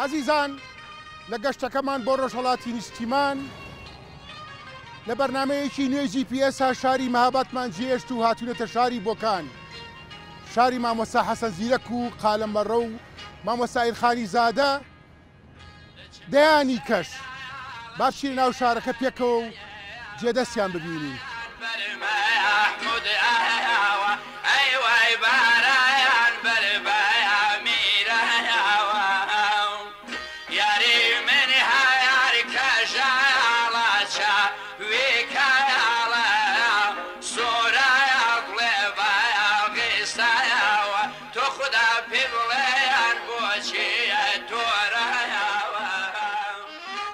عزیزان لە گەشتەکەمان بۆ ڕۆژهەڵاتی نیشتیمان لە بەرنامەیەکی نوێ GPS شاری مەهابادمان جێهێشت و هاتوونەتە شاری بۆکان، شاری مامۆستا حەسەن زیرەک و قالەمبەڕە و مامۆستا ئیرخانی زادە دەیانی کەش. با بچینە ناو شارەکە پێکەوە و جێدەستیان ببینی.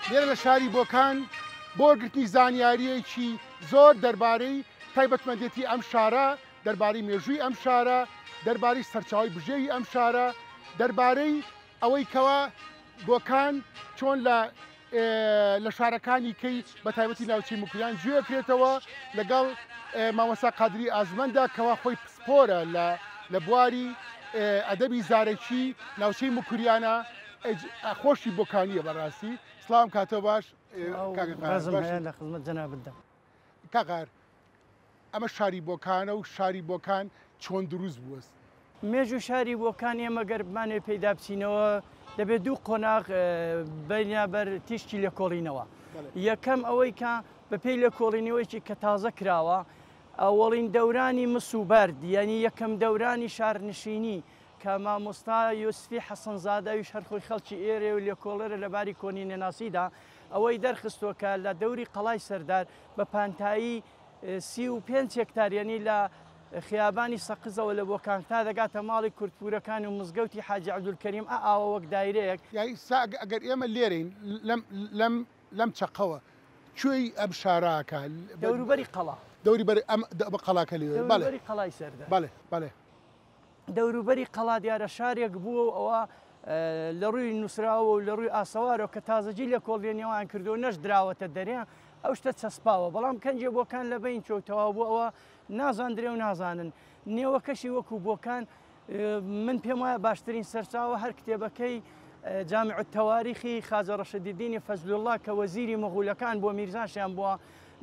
لێرە لە شاری بۆکان بۆ گرتنی زانیاریەکی زۆر دەربارەی تایبەتمەندێتی ئەم شارە، دەربارەی مێژووی ئەم شارە، دەربارەی سەرچاوی بژێوی ئەم شارە، دەربارەی ئەوەی کەوا بۆکان چۆن لە شارەکانی کەی بە تایبەتی ناوچەی مکریان گوێکرێتەوە لەگەڵ مامۆستا قادری ئازمەندا کەوا خۆی پسپۆرە لە بواری ئەدەبی زارێکی ناوچەی مکریانە. خۆشی بۆکانیە بەڕاستی. سلام کاتۆ باش لە خزمەت جەنابەتدا. کاغار ئەمە شاری بۆکانە و شاری بۆکان چۆن دروست بووە؟ مێژوو شاری بۆکان ئێمە گەربمانێ پەیدا بچینەوە دەبێت دوو قۆناغ بەرامبەر تیشتی لە کۆڵینەوە. یەکەم ئەوەی کە بەپێی لە کۆڵینەوەیکی کە تازە کراوە، ئەوەڵین دەورانی مسوبەرد، یعنی یەکەم دەورانی شارنشینی کە مامۆستا یوسفی حەسەنزادەویش هەر خۆی خەڵکی ئێرێ و لێکۆڵەرە لەباری کۆنی نێناسیدا ئەوەی دەرخستووە کە لە دەوری قەڵای سەردار بە پانتایی 35 هێکتار یعنی لە خیابانی سەقزەوە لە بۆکان تا دەگاتە ماڵی کورتپورەکان و مزگەوتی حاجی عەبدولکەریم ئاوە وەک دایرەیەک. یعنی ئەگەر ئێمە لێرەین لەم چەقەوە کوێی ئەم شاراکە دەوروبەری قەڵا، دەوروبەری ئەم قەڵاکە لێ دەوروبەری قەڵای سەردار. بەڵێ بەڵێ دەوروبەری قەڵا دیارە شارێک بووە و ئەوە لە ڕووی نووسراوە و لە ڕووی ئاسەوارەوە کە تازەجی لە کۆڵێنیەوەیان کردو نەش دراوەتە دەریان ئەو شتە چەسپاوە، بەڵام کەنجێ بۆکان لە بین چۆتەوە بوو ئەوە نازاندرێ و نازانن. نێوەکەشی وەکو بۆکان من پێم وایە باشترین سەرچاوە هەر کتێبەکەی جامع التەواریخی خاجە ڕەشیدیدینی فەزلوڵڵا کە وەزیری مەغولەکان بۆ میرزاشیان بووە.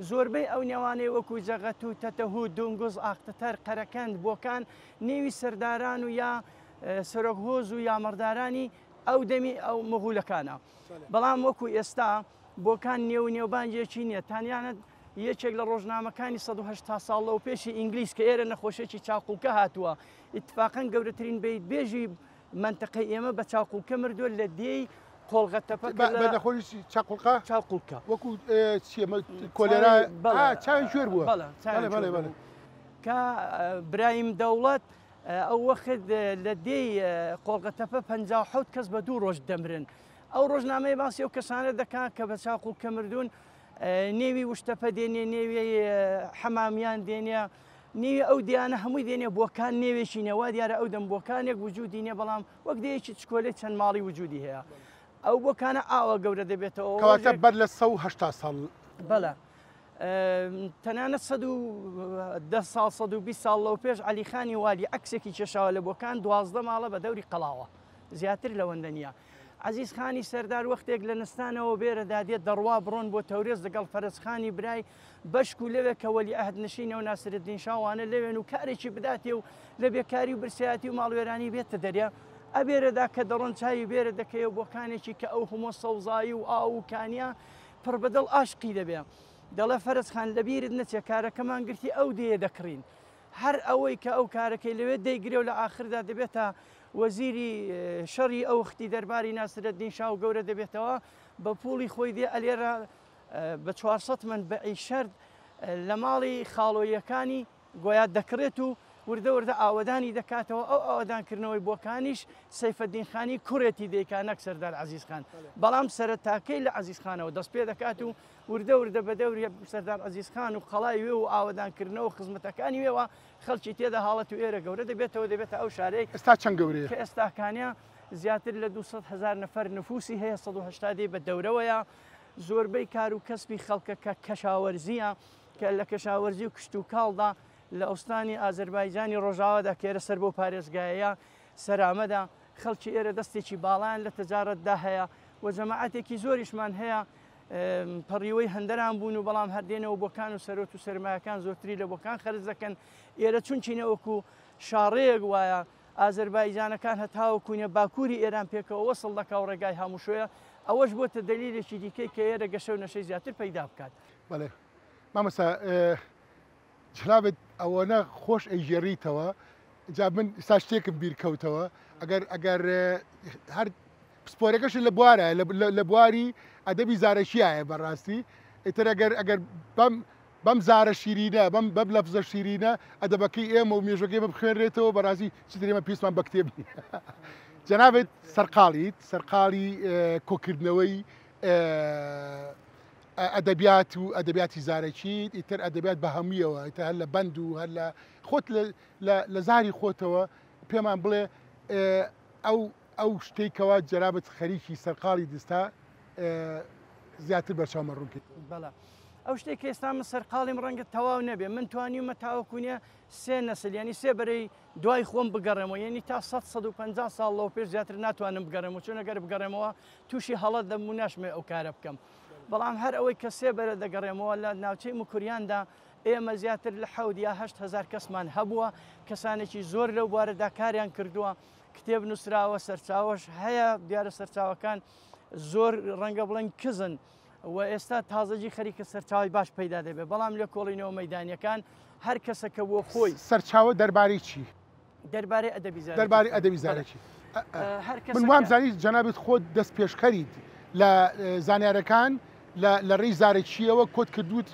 زۆربەی ئەو نێوانەی وەکو جەغەت و تەتەهود دونگوز ئاختەتەر قەرەکەند بۆکان نێوی سەرداران و یا سەرۆک هۆز و یامەردارانی ئەو دەمی ئەو مەغولەکانە. بەڵام وەکو ئێستا بۆکان نێو نێوبانجێکی نییە، تانیانت یەکێک لە ڕۆژنامەکانی 180 ساڵ لەو پێشی ئینگلیس کە ئێرە نەخۆشێکی چاقوڵکە هاتووە، ئیتفاقەن گەورەترین بیت بێژی منتەقەی ئێمە بە چاقوڵکە مردووە لە دێی قۆڵغەتەپە بەدەخۆشی چاقوڵقە چاقوڵکە وەکو کۆلێرا چاوی ژێر بووە کە برایم دەوڵەت ئەو وەخت لە دێی قۆڵغەتەپە 57 کەس بە 2 ڕۆژ دەمرن. ئەو ڕۆژنامەی باسی ئەو کەسانە دەکات کە بە چاقوڵکە مردوون نێوی وشتەپە دێنێ، نێوی حەمامیان دێنێ، نێوی ئەو دیانە هەمووی دێنێ بۆکان نێوێکی نێوا دیارە ئەو دەم بۆکانێک وجودی نیە، بەڵام وەک دەیەکی چکۆلێ چەند ماڵی وجودی هەیە. ئەو بۆکانە ئاوە گەورە دەبێتەوە کەواتە بەر لە 180 ساڵ. بەڵە تەنانەت 110 ساڵ 120 ساڵ لەو پێش عەلیخانی والی عەکسێکی کێشاوە لە بۆکان 12 ماڵە بە دەوری قەڵاوە، زیاتر لەوەندە نییە. عەزیزخانی سەردار وەختێک لە نستانەوە بێرە دادێت دەڕوا بڕۆن بۆ تەورێز لەگەڵ فەرزخانی برای بەشک و لەوێ کە وەلی ئەهد نشینە و ناسرەدین شاوانە لەوێن و کارێکی بداتێ و لە بێکاری و برسایەتی و ماڵوێرانی بێتە دەریا ئەبێرەدا کە دەڕۆن چاوی بێرە دەکەوە بۆکانێکی کە ئەو هەموو سەوزایی و ئاو و کانیا پڕ بەدڵ ئاشقی دەبێ. دەڵێ فەرزخان لەبیرت نەچێ کارەکەمان گرتی ئەو دێ دەکڕین، هەر ئەوەی کە ئەو کارەکەی لەوێ دەیگرێ و لە ئاخردا دەبێتە وەزیری شەڕی ئەو وەختی دەرباری ناسرەدین شاو گەورە دەبێتەوە بە پوڵی خۆی دێ ئەلێرە بە 400 من بە ئیشەرد لە ماڵی خاڵۆیەکانی گۆیا دەکرێت و وردە وردە ئاوەدانی دەکاتەوە ئەو ئاوەدانکردنەوەی بۆکانیش سەیفەدین خانی کوڕێتی دەیکا نەک سەردار عەزیز خان بەڵام سەرەتاکەی لە عەزیز خانەوە دەست پێ دەکات و وردە وردە بە دەوری سەردار عەزیز خان و قەڵای وێ و ئاوەدانکردنەوە و خزمەتەکانی وێەوە خەڵکی تێدا حاڵەت و ئێرە گەورە دەبێتەوە دەبێتە ئەو شارەی ئێستا چەند گەورەیە کە ئێستاکانیا زیاتر لە 200,000 نەفەر نفوسی هەیە 180 بە دەورەوەیە زۆربەی کار و کەسبی خەڵکەکە کەشاوەرزیە کە لە کەشاوەرزی و کشت و کاڵدا لە ئەوستانی ئازەربایجانی ڕۆژاوەدا کێرە سەر بۆ پارێزگایەیە سەرامەدا خەڵکی ئێرە دەستێکی باڵیان لە تجارەتدا هەیە و جەماعەتێکی زۆریشمان هەیە پەڕیوەی هەندەران بوون و بەڵام هەردێنەوە بۆکان و سەرۆت و سەرمایەکان زۆرتری لە بۆکان خەرج دەکەن ئێرە چونچینەوەکو شاڕەیەک وایە ئازەربایجانەکان هەتاوەکوونە باکووری ئێران پێکەوە وەسڵ دەکا و ڕێگای هەمووشۆیە ئەوەش بۆتە دەلیلێکی دیکەی کە ئێرە گەشە و نەشەی زیاتر پەیدا بکات. بەڵێ مامەسا جنابێت ئەوەنە خۆش ئەیژێڕیتەوە جا من ئێستا شتێکم بیرکەوتەوە ئەگەر هەر پسپۆرەکەشن لە بوارە لە بواری ئەدەبی زارەشیایە بەڕاستی ئیتر ئەگەر بەم زارە شیرینە بەم لەفزە شیرینە ئەدەبەکەی ئێمە و مێژەکەی مە بخوێنرێتەوە بەڕاستی چتر ئێمە پێستمان بە کتێبنی جەنابێت سەرقاڵی کۆکردنەوەی ئەدەبیات و ئەدەبیاتی زارەکیت ئیتر ئەدەبیات بە هەموویەوە ئیتر هەر لە بەند و هەر لە خۆت لە زاری خۆتەوە پێمان بڵێ ئەو شتێکەوە جەنابەت خەریکی سەرقاڵی دستا زیاتر بەرچاومە ڕووکرد. بەڵێ ئەو شتێک کە ئێستا من سەرقاڵیم ڕەنگە تەواو نەبێ من توانیمە تاوەکوونیە سێ نەسل ینی سێ بەرەی دوای خۆم بگەڕێمەوە یعنی تا 150 ساڵەوە پێش زیاتر ناتوانم بگەڕێمەوە چون ئەگەر بگەڕێمەوە تووشی هەڵەت دەم و ناشمێ ئەو کارە بکەم بەڵام هەر ئەوەی کە سێ بەرە دەگەڕێمەوە لە ناوچەی موکوریاندا ئێمە زیاتر لە 7,000 کەسمان هەبووە کەسانێکی زۆر لەو بوارەدا کاریان کردووە کتێب نووسراوە سەرچاوەش هەیە دیارە سەرچاوەکان زۆر ڕەنگە بڵێن کزن و ئێستا تازەجی خەریکە سەرچاوی باش پەیدا دەبێت بەڵام لە کۆڵینەوە مەیدانیەکان هەر کەسەکە بۆ خۆی سەرچاوە دەربارەی چی؟ دەربارەی ئەدەبی زارەکی من وام زانی جەنابێت خۆت دەست پێشکەریت لە زانیارەکان لە ڕێی زارەکیەوە کۆت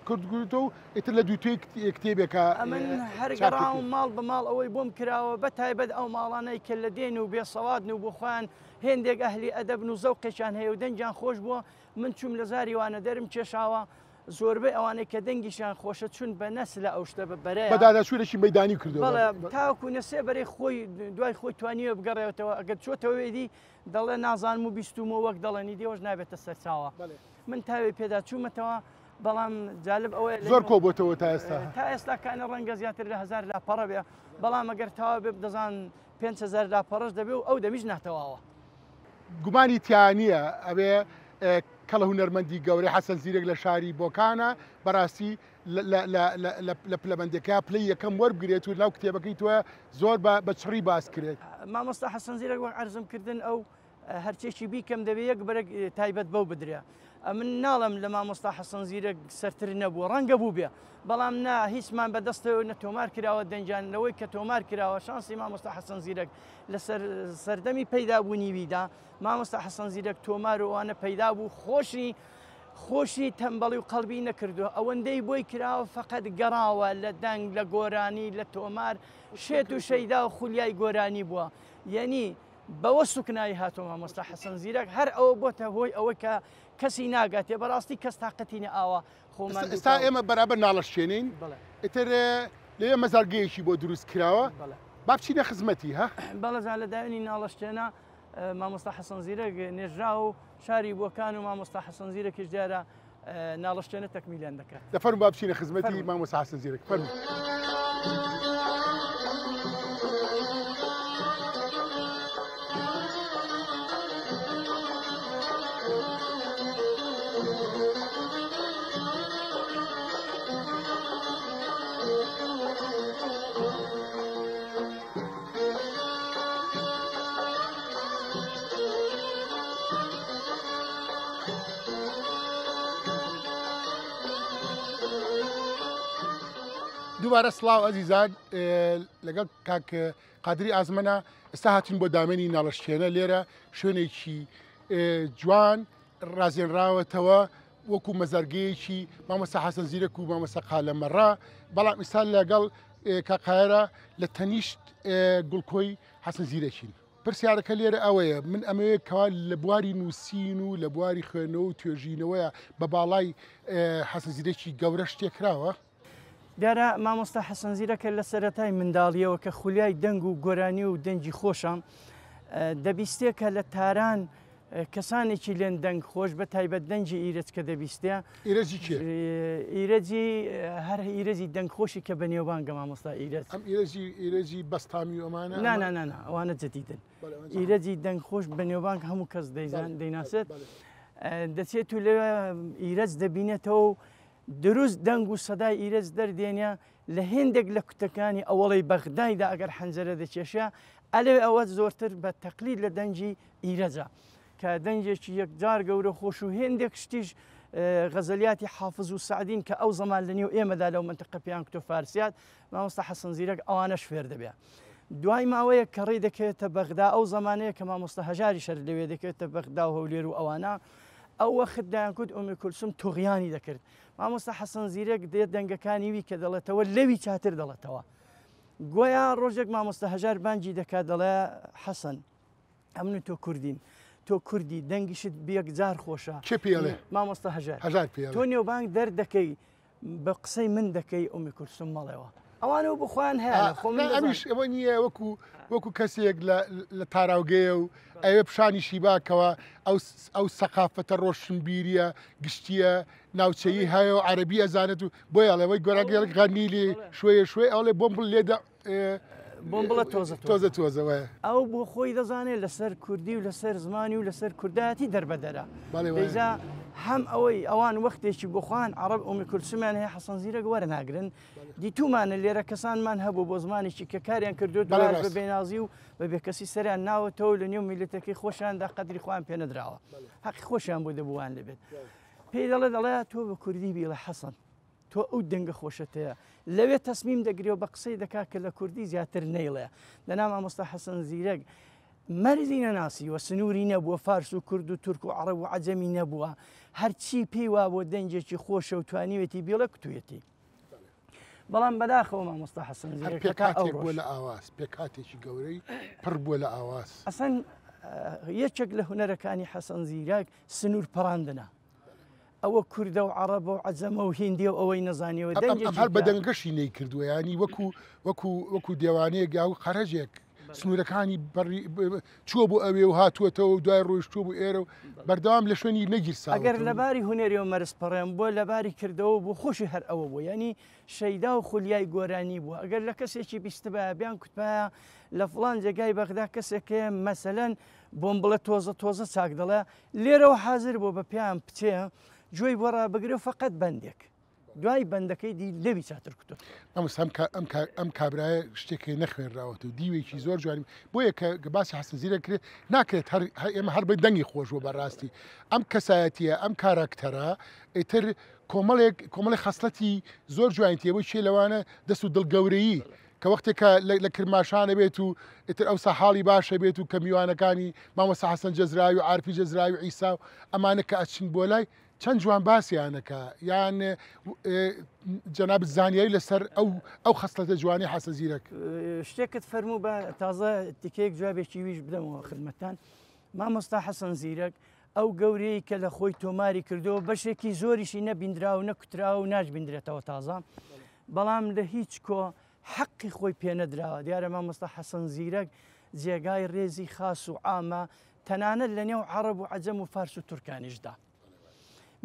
کردوتە و ئێتر لە دووتێ کتێبێکە من هەرگەڕاو ماڵ بە ماڵ ئەوەی بۆم کراوە بە تایبەت ئەو ماڵانەی کە لە دێن و بێسەوادن و بۆ خۆیان هێندێک ئەهلی ئەدەبن و زەوقێکیان هەیە و دەنجیان خۆش بووە من چوم لە زاریوانە دەرم کێشاوە زۆربەی ئەوانەی کە دەنگیشان خۆشە چون بە نەس لە ئەو شتە بەرەیە بەداداشوورێکی مەیدانی کردەوە تاوەکو نەسێ بەرەی خۆی دوای خۆی توانیوە بگەڕێتەوە ئەگەر چۆتەوەێدی دەڵێ نازانم و بیستمە وەک دەڵێنی دێوەش نابێتە سەرچاوە من تاوێ پێدا چوومەتەوە بەڵام جالب ئەوە زۆر کۆبووتەوە تا ئێستا کانە ڕەنگە زیاتر لە 1000 لاپەڕە بێ بەڵام ئەگەر تاوا بێ دەزان 5,000 لاپەڕەش دەبێ و ئەو دەمیش ناتەواوە گومانی تیانە ئەبێ کەڵە هونەرمەندی گەورەی حەسەن زیرەک لە شاری بۆکانە بەڕاستی لە پلەبەندەکە پلەی یەکەم وەربگرێت و ناو کتێبەکەی توە زۆر بە چڕی باس کرێت مامۆستا حەسەن زیرەک وەک عەرزم کردن ئەو هەرچێکی بیکەم دەبێت یەک بەرەک تایبەت بەو بدرێ من ناڵم لە مامۆستا حەسەن زیرەک سەرتر نەبووە ڕەنگە بوو بێ بەڵام نا هیچمان بەدەستەوە نە تۆمار کراوە دەنجانەوەی کە تۆمار کراوە شانسی مامۆستا حەسەن زیرەک لە سەردەمی پەیدابوونیویدا مامۆستا حەسەن زیرەک تۆمار و ئەوانە پەیدا بوو خۆشی تەمبەڵی و قەڵبی نەکردووە ئەوەندەی بۆی کراوە فەقەت گەڕاوە لە دەنگ لە گۆرانی لە تۆمار شێت و شەیدا و خولیای گۆرانی بووە یعنی بەوە سوکنایی هاتۆ مامۆستا حەسەن زیرەک هەر ئەوە بۆتە هۆی ئەوەی کە کەسی ناگاتێ بەڕاستی کەس تااقەتی ئاوە خۆمان ئێستا ئێمە بەرابەر ناڵەشێنین ئیتر لێ مەزارگەیەکی بۆ دروست کراوە با بچینە خزمەتی ها بەڵەزان لە داوێنی ناڵەشتێنە مامۆستا حەسەن زیرەک نێژرا و شاری بۆکان و مامۆستا حەسەن زیرەکیش دیارە ناڵەشتێنە تەکمیلیان دەکات دەفەرموو با بچینە خزمەتی مامۆستا حەسەن زیرەک فەرموو دووبارە سڵاو ئەزیزان لەگەڵ کاک قادری ئازمەنە ئێستا هاتین بۆ دامێنی ناڵەشکێنە لێرە شوێنێکی جوان ڕازێنراوەتەوە وەکو مەزارگەیەکی مامۆستا حەسەن زیرەک و مامۆستا قالەمەڕا بەڵام ئیسان لەگەڵ کاقایرە لە تەنیشت گوڵکۆی حەسەن زیرەکین. پرسیارەکە لێرە ئەوەیە من ئەمەوەیە کەوا لە بواری نووسین و لە بواری خوێنەوە و توێژینەوەیە بە باڵای حەسەن زیرەکی گەورە شتێکراوە. دیارە مامۆستا حەسەن زیرەکە لە سەرەتای منداڵیەوە کە خولیای دەنگ و گۆرانی و دەنجی خۆشە دەبیستێکە لە تاران کەسانێکی لێن دەنگ خۆش بە تایبەت دەنجی ئیرج کە دەبیستە ئیرەجی هەر ئیرەجی دەنگ خۆشی کە بە نێوبانگە مامۆستا ئیرج ئەم ئیرەجی بەستامی ئەمانە نانانە ئەوانە جدیدن ئیرەجی دەنگ خۆش بە نێوبانگ هەموو کەس دەیناسێت دەچێت و لەوێ ئیرەج دەبینێتەوە دروست دەنگ و سەدای ئیرەج دەردێنە لە هێندێک لە کوتەکانی ئەوڵی بەغدایدا ئەگەر حەنجەرە دەکێشە ئەلێ ئەوە زۆرتر بە تەقلید لە دەنجی ئیرەجە کە دەنجێکی یەکجار گەورە خۆش و هێندێک شتیش غەزەلیاتی حافز و سعدین کە ئەو زەمان لە نێو ئێمەدا لەو منتەقە پێیان کتۆ فارسیات مامۆستا حەسەن زیرەک ئەوانەش فێر دەبێت. دوای ماوەیە کە ڕێ دەکەوێتە بەغدا ئەو زمانەیە کە مامۆستا هەژاری شەر لەوێ دەکەوێتە بەغدا و هەولێر و ئەوانە ئەو وەخت دایانکوت ئومی کولسوم تۆغیانی دەکرد. مامۆستا حەسەن زیرەک دێت دەنگەکانی وی کە دەڵێتەوە لەوی چاتر دەڵێتەوە. گویا ڕۆژێک مامۆستا هەژار بانجی دەکات دەڵێ حەسەن ئەمن تۆ کوردین تۆ کوردی دەنگیشت بەیەکجار خۆشە چێ پێڵێ مامۆستا هەژار تۆ نێوبانگ دەردەکەی بە قسەی من دەکەی ئومی کولسوم مەڵێەوە ئەوانە و بخۆیان هەیە ئەمیش ئەوە نییە وەکو کەسێک لە تاراوگەیە و ئەوێ پیشانیشی باکەوە ئەو سەقافەتە ڕۆشنبیریە گشتیە ناوچەیی هەیە و عەرەبی ئەزانێت و بۆی ئەڵێەوەی گۆراگەڵک غەنیلی شوێ ئەوڵێ بۆمبڵ لێدا بۆمبڵە تۆزەوەە ئەو بۆ خۆی دەزانێت لەسەر کوردی و لەسەر زمانی و لەسەر کوردایەتی دەربەدەرە دەیجا هەم ئەوەی ئەوان وەختێکی بخواان عرب ئومی کورسمان هەیە حەسەن زیرەک وەرناگرن دیتومانە لێرە کەسانمان هەبوو بۆ زمانێکی کە کاریان کردو بە بێنازی و بە بێکەسی سەریان ناوەتەوە لە نێو میلەتەکەی خۆشیاندا قەدری خۆیان پێ نەدراوە حەقی خۆشیان بۆ دەبووان لەبێت پێی دەڵێ تۆ بە کوردی بیڵە حەسەن تۆ ئەو دەنگە خۆشەتەیە لەوێ تەسمیم دەگرێەوە بە قسەی دەکات کە لە کوردی زیاتر نەیڵێ لەنا مامۆستا حەسەن زیرەک مەرزی نەناسیوە سنووری نەبووە فارس و کورد و تورک و عەرەب و عەجەمی نەبووە هەرچی پێی وا بۆ دەنجێکی خۆشە و توانیوێتی بێڵە کوێتی بەڵام بەداخەوە مامۆستا حەسەن زیرەک بووە لە ئاواز پێ کاتێکی گەورەی پڕ بووە لە ئاواز ئەسەن یەکێک لە هونەرەکانی حەسەن زیرەک سنوور پەڕاندنە ئەوە کوردە و عەرەبە و عەجەمە و هیندی و ئەوەی نەزانیەوە هەر بە دەنگەشی نەی کردووە ینی وەکو دێوانەیە یا و قەرەژێک سنوورەکانی چووە بۆ ئەوێ و هاتووەتەوە و دوای ڕۆیشتووە بۆ ئێرە و بەردەوام لە شوێنی نەگیرسا ئەگەر لەباری هونەریەوە مەرزپەڕێن بۆ لەباری کردەوە بۆ خۆشی هەر ئەوە بوو ینی شەیدا و خولیای گۆرانی بووە ئەگەر لە کەسێکی بیستبە بیان کوتپایە لە فڵان جێگای بەغدا کەسێکەیە مەسەلەن بۆمبڵە تۆزە چاک دەڵێ لێرەوە حازر بۆ بە پیان بچێ جۆی بۆ ڕابگرێ و فقط بەندێک دوای بەندەکەی دی لەوی چاتر کوتۆ ئەم کابرایە شتێکی نەخوێنراوەت و دیوێکی زۆر جوانی بۆیە کە باسی حەسەن زیرەک کرێت ناکرێت ئێمە هەر بە دەنگی خۆشوە بەڕاستی ئەم کەسایەتیە ئەم کاراکتەرە ئیتر کۆمەڵی خەسڵەتی زۆر جوانتیەوەی چێ لەوانە دەست و دڵگەورەیی کە وەختێکە لە کرماشانە بێت و ئیتر ئەو ساحاڵی باشە بێت و کە میوانەکانی مامۆستا حەسەن جەزراوی و عارفی جەزراوی و عیسا و ئەمانە کە ئەچین بۆ لای چەند جوان باسییانەکە یان جەناب زانیاری لەسەر ئەو خەسڵەتە جوانی حەسەن زیرەک شتێکت فەرموو بە تازە تیکەیەک جوابێکی ویش بدەمەوە خزمەتتان مامۆستا حەسەن زیرەک ئەو گەورەی کە لە خۆی تۆماری کردەوە بەشێکی زۆریشی نەبیندرا و نەکوترا و ناژبیندرێتەوە تازە بەڵام لە هیچ کۆ حەقی خۆی پێنەدراوە دیارە مامۆستا حەسەن زیرەک جێگای ڕێزی خاص و عامە تەنانەت لە نێو عەرەب و عەجەم و فارس و تورکانیشدا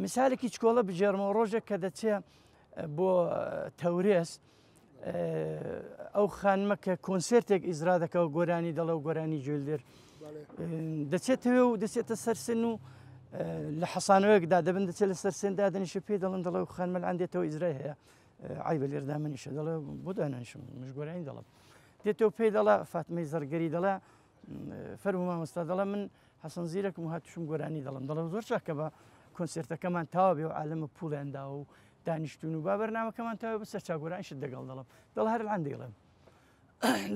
مثالێکی چکۆڵە بژێرمەوە ڕۆژێک کە دەچێ بۆ تەورێس ئەو خانمە کە کۆنسرتێک ئیزرا دەکەوە گۆرانی دەڵە و گۆرانی جوێلدر دەچێتەوێ و دەچێتە سەرسن و لە حەسانەوەیەکدا دەبن دەچێت لە سەرسندا دەنیشە پێ دەڵن دەڵە و خانمە ئەندێتەوە ئیزرای هەیە ئای بە لێردا منیشە دەڵێ بۆ دانیشم مش گۆرانی دەڵم دێتەوە پێی دەڵە فاتمەی زەرگەری دەڵێ فەرموو مامۆستا دەڵێ من حەسەن زیرەکم و هاتوشم گۆرانی دەڵم دەڵێ زۆر چاکە بە کۆنسرتەکەمان تاوا بێ و عالەمە پوڵێندا و دانیشتون و بابەرنامەکەمان تاوە بەسەر چاگۆرانشت دەگەڵ دەڵم دڵ هەر لەعان دەیڵێم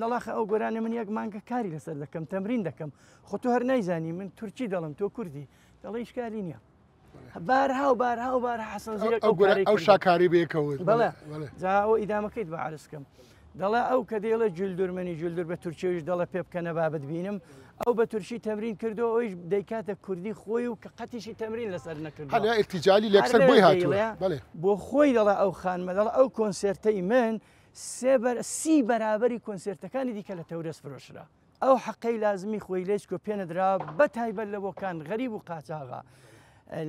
دەڵاخە ئەو گۆرانە من یەک مانگە کاری لەسەر دەکەم تەمرین دەکەم خۆ تۆ هەر نایزانی من تورکی دەڵم تۆ کوردی دەڵێ ئیشکالی نییە بارها حەسەن زیرەک ئەو شاکاری بێکەوت بەڵێ جاوە ئیدامەکەیت بە عرسکەم دەڵێ ئەو کە دێڵە جولدورمەنی جولدور بە تورکیەویش دەڵێ پێ بکەنە بابەت بینم ئەو بە تورکی تەمرین کردو ئەویش دەیکاتە کوردی خۆی و کە قەتیشی تەمرین لەسەر نەکردو هەلا ئیرتیجالی لەکسەر بۆی هاتووە بۆ خۆی دەڵێ ئەو خانمە دەڵێ ئەو کۆنسێرتەی من سی بەرابەری کۆنسێرتەکانی دیکە لە تەورەس فرۆشرا ئەو حەقەی لازمی خۆی لێچکۆ پێنەدرا بە تایبەت لە بۆکان غەریب و قاچاغا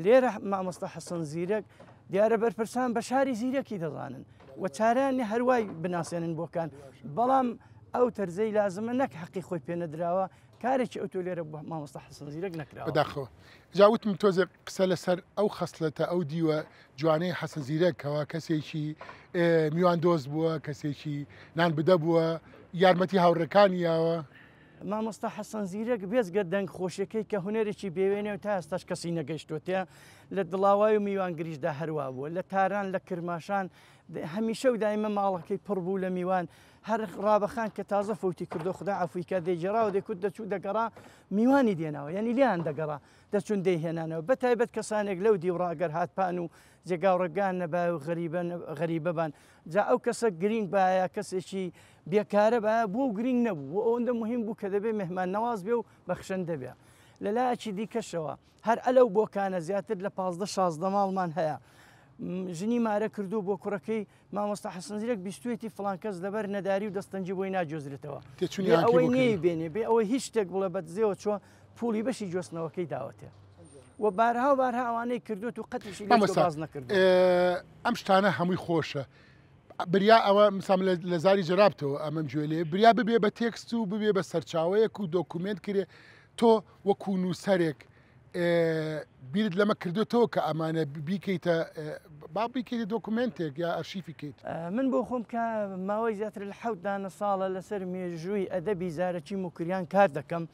لێرە مامۆستا حەسەن زیرەک دیارە بەرپرسان بە شاری زیرەکی دەزانن و چارانی هەروای بناسێنن بۆکان بەڵام ئەو تەرزەی لازمە نەک حەقی خۆی پێنەدراوە کارێکی ئەو تۆ لێرە مامۆستا حەسەن زیرەک نەکراوە بەداخەوە جاوتم تۆزێک قسە لەسەر ئەو خەسلەتە ئەو دیوە جوانەی حەسەن زیرەکەوە کەسێکی میوان دۆست بووە کەسێکی نان بدە بووە یارمەتی هاوڕەکانیەوە مامۆستا حەسەن زیرەک بێزگە دەنگ خۆشەکەی کە هوەرێکی بێوێنێ و تا ئێستاش کەسی نەگەیشتوتە لە دڵاوای و میوانگریشدا هەروە بووە لە تاران لە کرماشان هەمیشە و دایمە ماڵەکەی پڕ بوو لە میوان هەر ڕابەخان کە تازە فوتی کردو خدا ئەفریکا دەیجێراوە دەکوت دەچوو دەگەڕا میوانی دێناوە یعنی لیان دەگەڕا دەچون دەیهێنانەوە بە تایبەت کەسانێک لەو دیوڕاگەر هاتپان و جێگاوڕگان نەبا و غەریبەبان جا ئەو کەسە گرنگ باە کەسێکی بێکارە بە بۆ گرنگ نەبوو و ئەوەندە مهم بوو کە دەبێ مهمان نەواز بێ و بەخشەندە بێ لەلایەکی دیکەشەوە هەر ئەلەو بۆکانە زیاتر لە 15-16 ماڵمان هەیە ژنی مارە کردو بۆ کوڕەکەی مامۆستا حەسەن زیرەک بیستوێتی فڵان کەس لەبەر نەداری و دەستەنجی بۆی ناجۆزرێتەوە ئەوەی نێی بێنێ بێ ئەوەی هیچ شتێک بڵێ بەدزێەوە چوە پولی بەشی جۆستنەوەکەی داوەتێ و بارها و بارها ئەوانەی کردوێت و قەتیشی باز نەکرد ئەم شتانە هەمووی خۆشە بریا ئەوە مسام لە زاری جەرابتەوە ئەمەم گوێلێ بریا ببێ بە تێکست و ببێ بە سەرچاوەیەک و دۆکومنت کرێ تۆ وەکو نووسەرێک بیرت لەمە کردوێتەوە کە ئەمانە بیکەیتە با بیکەیتە دۆکومنتێک یا ئەرشیفیکەیت من بۆ خۆم کە ماوەی زیاتر لە 7 ساڵە لەسەر مێژووی ئەدەبی زارەکی موکریان کار دەکەم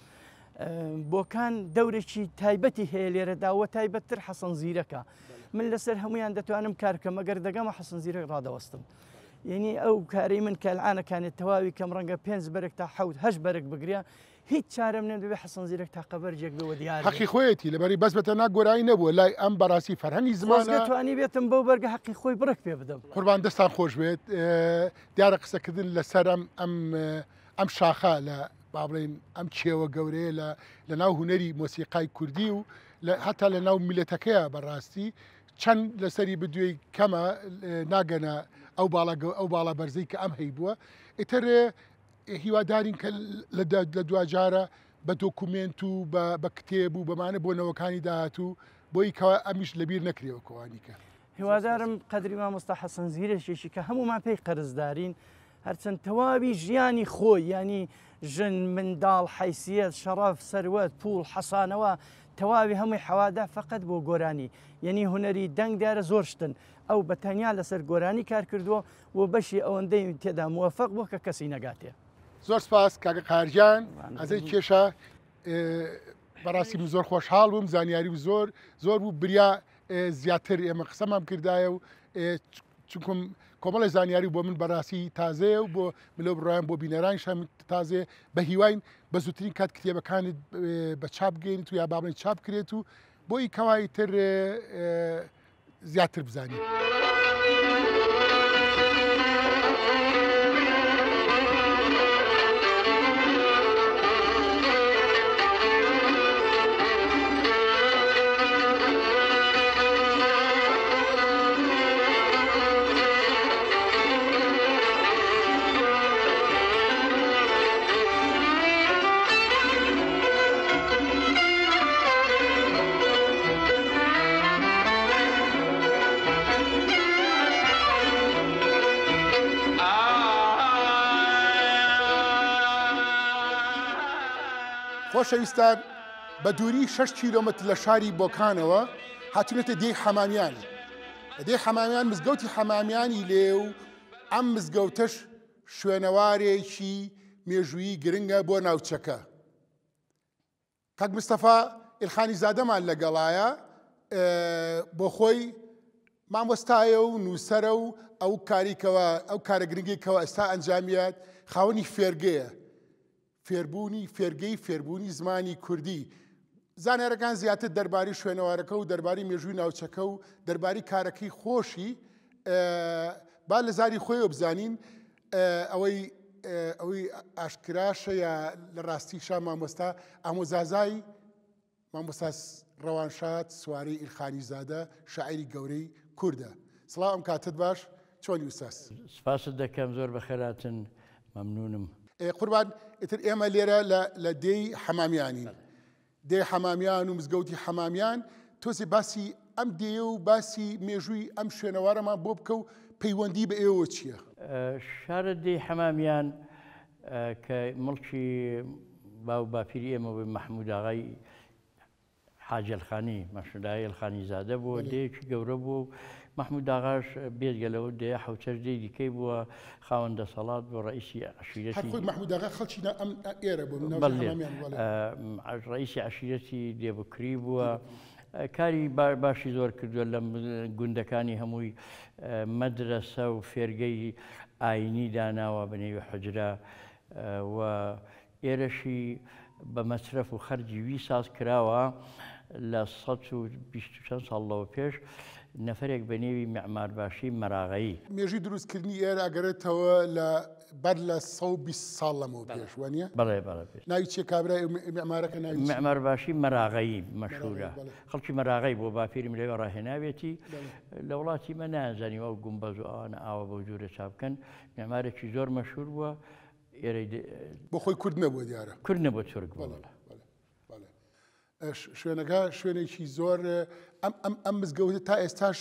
بۆکان دەورێکی تایبەتی هەیە لێرەداوە تایبەتتر حەسەن زیرەکە من لەسەر هەمویان دەتوانم کارکەم ئەگەر دەگەمە حەسەن زیرەک ڕادەوەستم یعنی ئەو کارەی من کەلعانەکانێت تەواوی کەم ڕەنگە 5 بەرێک تا 7 بەرێک بگریا هیچ چارەم نێ بێ حەسەن زیرەک تا قەبەرجێک بێەوە دیار حەقی خۆیەتی لەبەری بەس بەتەنا گۆرایی نەبووە لای ئەم بەڕاستی فەرهەنگی زمانە دەتوانی بێتم بەو بەرگە حەقی خۆی بڕێک پێ بدەم قوربان دەستان خۆش بێت دیارە قسەکردن لەسەر ئەم شاخە لە با بڵێن ئەم کێوە گەورەیە لە ناو هوەری مۆسیقای کوردی و هەتا لە ناو میلەتەکەیە بەڕاستی چەند لەسەری بدوێی کەمە ناگەنە ئەو باڵا بەرزەی کە ئەم هەی بووە ئیتر هیوادارین کە لە دوجارە بە دۆکومنت و بە کتێب و بەمانە بۆنەوەکانی داهاتوو بۆی کەوا ئەمیش لەبیر نەکرێەوە کەوانیکە هیوادارم قەدری مامۆستا حەسەن زیرەشێکی کە هەمومان پێی قەرزدارین هەرچەند تەواوی ژیانی خۆی ینی ژن منداڵ حیسیەت شەڕەف سەروەت پوڵ حەسانەوە تەواوی هەمووی حەوادا فقط بۆ گۆرانی یعنی هوەری دەنگ دیارە زۆر شتن ئەو بە تەنیا لەسەر گۆرانی کار کردووە و بەشی ئەوەندەی تێدا موەفەق بووە کە کەسی نەگاتێ زۆر سپاس کاکە قارجان ئەزەی کێشە بەڕاستی من زۆر خۆشحاڵ بووم زانیاری و زۆر بوو بریا زیاتر ئێمە قسەمان کردایە و چونکم کۆمەڵی زانیاری بۆ من بەڕاستی تازەیە و بۆ ملۆ بڕایان بۆ بینەرانیشان تازێ بە هیواین بە زووترین کات کتێبەکانت بە چاپ بگەینت و یا بابڵێن چاپ کرێت و بۆی کەوای تر زیاتر بزانین. خۆشەویستان بە دووری 6 کیلۆمتر لە شاری بۆکانەوە هاتوونەتە دێی حەمامیان. دێی حەمامیان مزگەوتی حەمامیانی لێ و ئەم مزگەوتەش شوێنەوارێکی مێژوویی گرنگە بۆ ناوچەکە. کاک مستەفا ئیلخانی زادەمان لەگەڵایە بۆ خۆی مامۆستایە و نووسەرە و ئەو کاریکەوە ئەو کارە گرنگێکەوە ئێستا ئەنجامیات خاوەنی فێرگەیە. فێربوونی فێرگەی فێربوونی زمانی کوردی زانیارەکان زیاتر دەرباری شوێنەوارەکە و دەرباری مێژووی ناوچەکە و دەرباری کارەکەی خۆشی با لە زاری خۆیەوە بزانین ئەوەی ئاشکراشە یا لە ڕاستیشا مامۆستا ئامۆزازای مامۆستا ڕەوانشاد سوارەی ئیلخانی زادە شاعیری گەورەی کووردە. سڵاو ئەم کاتت باش، چۆنی وساس؟ سپاست دەکەم، زۆر بەخێراتن، مەمنونم. قوربان، ئیتر ئێمە لێرە لە دێی حەمامیانین، دێی حەمامیان و مزگەوتی حەمامیان. تۆزێ باسی ئەم دێ و باسی مێژووی ئەم شوێنەوارەمان بۆ بکە و پەیوەندی بە ئێوە چییە؟ شارە دێی حەمامیان کە مڵکی باو باپیری ئێمە بە مەحموود ئاغای حاجی ئەلخانی مەحموود ئەلخانی زادە بووە، دەیەکی گەورە بوو. مەحموود ئاغاش بێگەلەوە دێ حوچەش دەی دیکەی بووە، خاوەندە سەڵات بۆ ڕئیسی عەشیرەتی مەحموود ئاغا خەڵکی ئەم ئێرە بوو، ڕئیسی عەشیرەتی دێبکری بووە. کاری باشی زۆر کردووە لە گوندەکانی هەمووی مەدرسە و فێرگەی ئاینی داناوە بە نێوی حوجرە و ئێرەشی بە مەصرف و خەرجی وی ساز کراوە لە 120 چەند ساڵ لەوە پێش نەفرێک بە نێوی معمارباشی مەراغەیی. مێژووی دروستکردنی ئێرە ئەگەرێتەوە لە بەر لە 120 ساڵ لەمەوە پێش، وانە؟ بەڵێ بەڵێ پێش. ناوی چیە کابرای معمارەکە؟ ناوی معمارباشی مەراغەیی مەشهورە. خەڵکی مەراغەی بۆ باپیرم لێوە ڕاهێناوێتی لە وڵاتی مە نازانیوە ئەو گومبەز و ئەوانە ئاوە بەو جوورە چاپ بکەن. معمارێکی زۆر مەشهور بووە. بۆ خۆی کورد نەبووە دیارە، کورد نەبووە، تورک بووە. شوێنەکە شوێنێکی زۆر ئەم مزگەوتە تا ئێستاش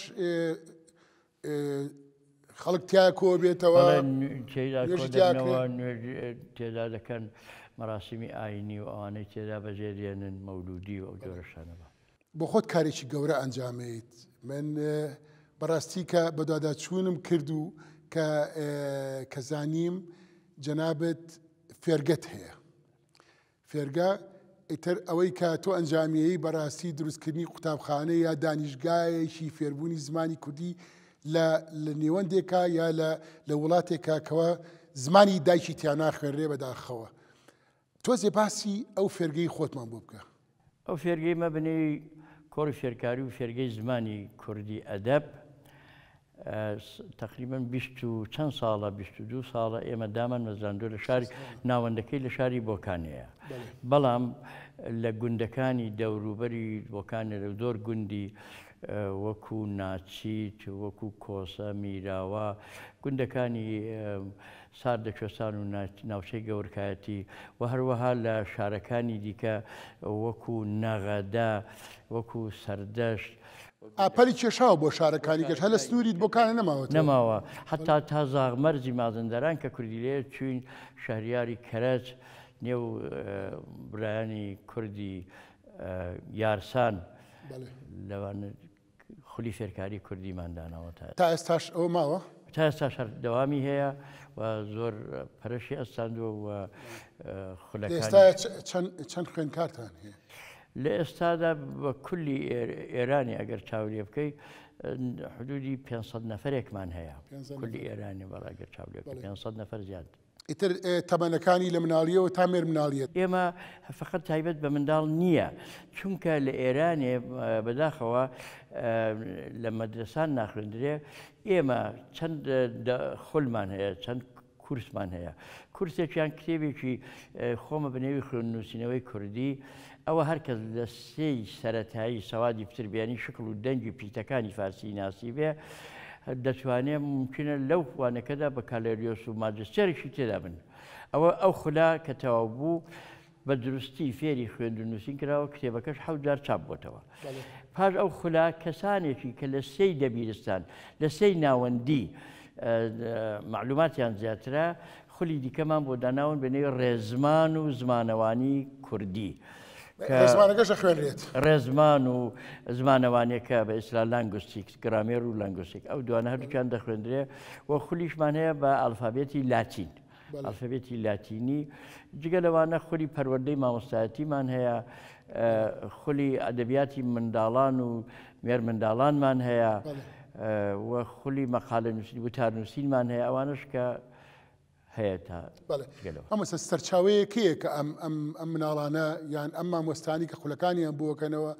خەڵک تیا کۆ بێتەوە، تێدا دەکەن مەراسمی ئاینی و ئەوانەی تێدا بەجێدێنن مەولودی و ئەو جۆرەشانەوە. بۆ خۆت کارێکی گەورە ئەنجامێت. من بەڕاستی کە بەدواداچوونم کرد و کە زانیم جەنابەت فێرگەت هەیە. فێرگە ئیتر ئەوەی کە تۆ ئەنجامیەی بەڕاستی دروستکردنی قوتابخانە یا دانیشگایەکی فێربوونی زمانی کوردی لە نێوەندێکە یا لە وڵاتێکە کەوە زمانی دایکی تیانە خوێنرێ بەداخەوە. تۆزێ باسی ئەو فێرگەی خۆتمان بۆ بکە. ئەو فێرگەی مە بنێوی کۆڕی فێرکاری و فێرگەی زمانی کوردی ئەدەب تقریبا 20 و چەند ساڵە 22 ساڵە ئێمە دامان مەزاندۆ لە شاری ناوەندەکەی لە شاری بۆکانەیە. بەڵام لە گوندەکانی دەوروبەری بۆکانە زۆر گوندی وەکو ناچیت، وەکو کۆسە، میراوە، گوندەکانی ساردەکوێستان و ناوچەی گەورکایەتی و هەروەها لە شارەکانی دیکە وەکو نەغەدا، وەکو سەردەشت. ئاپەری کێشاوە بۆ شارەکانی گەشت، هە لە سنووریت بۆکانە نەماوە. حتا تا زاغمەرجی مازندەران کە کوردی لێ چوین شەهریاری کەرەج نێو برایانی کوردی یارسان لەوانە خولی فێرکاری کوردیماندانەوە تا ئێستاش ئەوە ماوە؟ تا ئێستا شەر دەوامی هەیە و زۆر پەرەشی ئەستاندووە و ئێستا چەند خوێندکارتان هەیە؟ لە ئێستادا بە کولی ئێرانی ئەگەر چاوریێ بکەی حدودی 500 نەفرێکمان هەیە کولی ئێرانی بەڵاگەر چاوریێ 500 نەفر زیاد. ئیتر تەمەنەکانی لە مناڵیەوە تا مێر مناڵیەت؟ ئێمە فقط تایبەت بە منداڵ نییە، چونکە لە ئێرانێ بەداخەوە لە مەدرسان ناخوێندرێ ئێمە چەند خولمان هەیە، چەند کورسمان هەیە. کورسێکیان کتێبێکی خۆمە بنێوی خوێندنووسینەوەی کوردی، ئەوە هەرکەس لە سێی سەرەتایی سەوادی پتربیانی شکل و دەنگی پیتەکانی فارسی ناسی بێ دەتوانێت ممکنە لەو وانەکەدا بە کالێریۆس و ماجستێرێکی تێدا بن. ئەو خولە کە تەواو بوو بە دروستی فێری خوێندنووسین کراوە، کتێبەکەش 7 جار چاپ بۆتەوە. پاش ئەو خولە کەسانێکی کە لە سێی دەبیرستان لە سێی ناوەندی معلوماتیان زیاترە خولی دیکەمان بۆ داناون بە نێوی ڕێزمان و زمانەوانی کوردی. ڕێزمانەکەش خوێنرێت. ڕێزمان و زمانەوانێکە بە ئیسلا لانگوستیک، گرامێر و لانگوستیک، ئەو دوانە هەردووکیان دەخوێندرێ و خولیشمان هەیە بە ئەلفابێتی لاتین، ئەلفابێتی لاتینی. جگە لەوانە خولی پەروەردەی مامۆستایەتیمان هەیە، خولی ئەدەبیاتی منداڵان و مێر منداڵانمان هەیە و خولی مەقالە نووسین وتارنووسینمان هەیە. ئەوانش کە هەیە تا ئەمەسە سەرچاوەیەکەیە کە ئەم مناڵانە یان ئەم مامۆستانی کە خولەکانیان بۆکەنەوە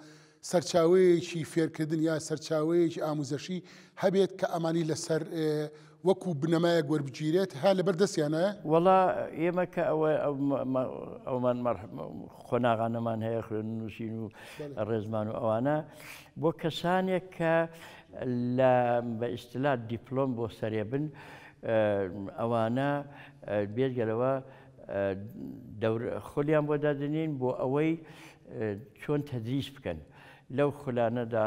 سەرچاوەیەکی فێرکردن یا سەرچاوەیەکی ئاموزەشی هەبێت کە ئەمانی لەسەر وەکو بنەمایە وەربگیرێت ها لەبەر دەستیانە وەڵا ئێمە کە ئەومان خۆناغانەمان هەیە خوێن نووسین و ڕێزمان و ئەوانە بۆ کەسانێک کە لە بە ئیستیلا دیپلۆم بۆ سەرێبن ئەوانە بێژگەلەوە خۆلیان بۆ دادنین بۆ ئەوەی چۆن تەدریس بکەن لەو خولانەدا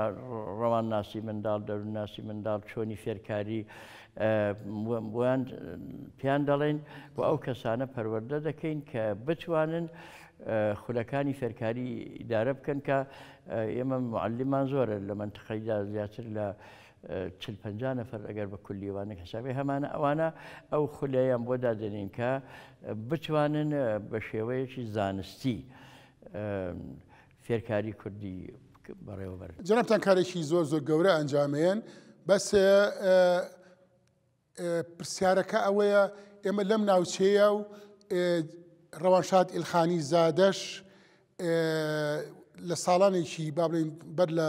ڕەوان ناسی منداڵ دەروناسی منداڵ چۆنی فێرکاری بۆیان پێیان دەڵێن بۆ ئەو کەسانە پەروەردە دەکەین کە بتوانن خولەکانی فێرکاری ئیدارە بکەن کە ئێمە معلمان زۆرە لە منتقەیدا زیاتر لە 40-50 نەفەر ئەگەر بە کولیوانە حسابی هەمانە ئەوانە ئەو خولەیان بۆ دادنین کە بتوانن بە شێوەیەکی زانستی فێرکاری کوردی بەڕێوەبەر. جەنابتان کارێکی زۆر زۆر گەورە ئەنجامەیەن بەس پرسیارەکە ئەوەیە ئێمە لەم ناوچەیە و ڕەوانشاد ئیلخانی زادەش لە ساڵانێکی با بڵێن بەر لە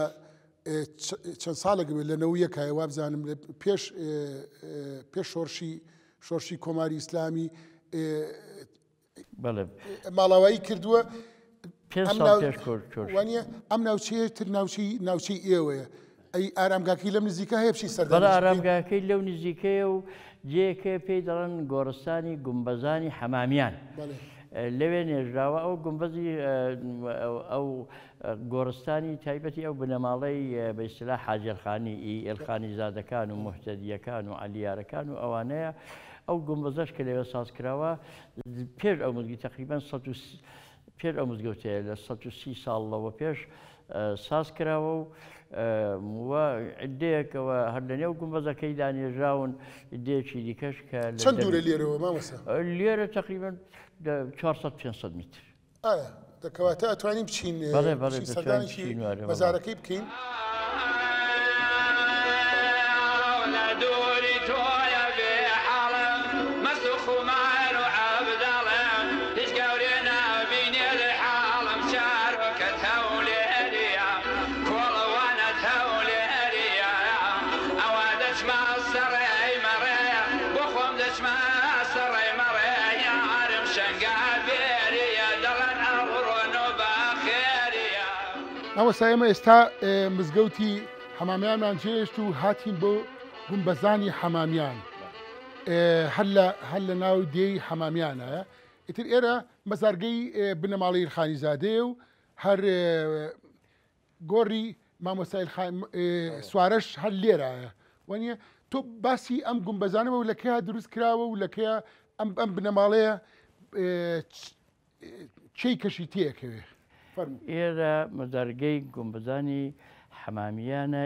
چەند ساڵێک لە نەوەیەکایە وا بزانم پێش شۆرشی کۆماری ئیسلامی ماڵاوایی کردووە. وانە ئەم ناوچەیە تر ناوچەی ئێوەیە ئەی ئارامگاکەی لەم نزیکە هەیە بچی سەر ئارامگاکەی لەو نزیکەیە و جێکە پێی دەڵێن گۆڕستانی گومبەزانی حەمامیان لەوێ نێژراوە ئەو گومبەزی ئەو گۆڕستانی تایبەتی ئەو بنەماڵەی بە ئیستیلا حاجەرخانی ئێلخانی زادەکان و موحتەدیەکان و عەلیارەکان و ئەوانەیە ئەو گومبەزەش کە لەوێ سازکراوە پێش ئەو مزگی تقریبان پێر ئەو مزگەوتەیە لە 130 ساڵەوە پێش ساز کراوە و عدەیەکەوە هەر لە نێو گومبەزەکەی دانێژراون عدەیەکی دیکەش کە چەند دوورە لێرەوە مامۆستا؟ لێرە تقریبان 400-500 میتر. ئایا دەکەواتە ئەتوانین بچین سەردانێکی بەزارەکەی بکەین؟ ئەوەستا ئێمە ئێستا مزگەوتی حەمامیانمان جێشت و هاتین بۆ گومبەزانی حەمامیان هەر لە ناو دێی حەمامیانایە. ئیتر ئێرە مەزارگەی بنەماڵی ئیلخانی زادەیە و هەر گۆڕی مامۆستا سوارەش هەر لێرایە وانە تۆ باسی ئەم گومبەزانەوە و لەکەیە دروست کراوە و لەکەیە ئەم بنەماڵەیە چی کەشی تێکەوێ؟ ئێرە مەزارگەی گومبەزانی حەمامیانە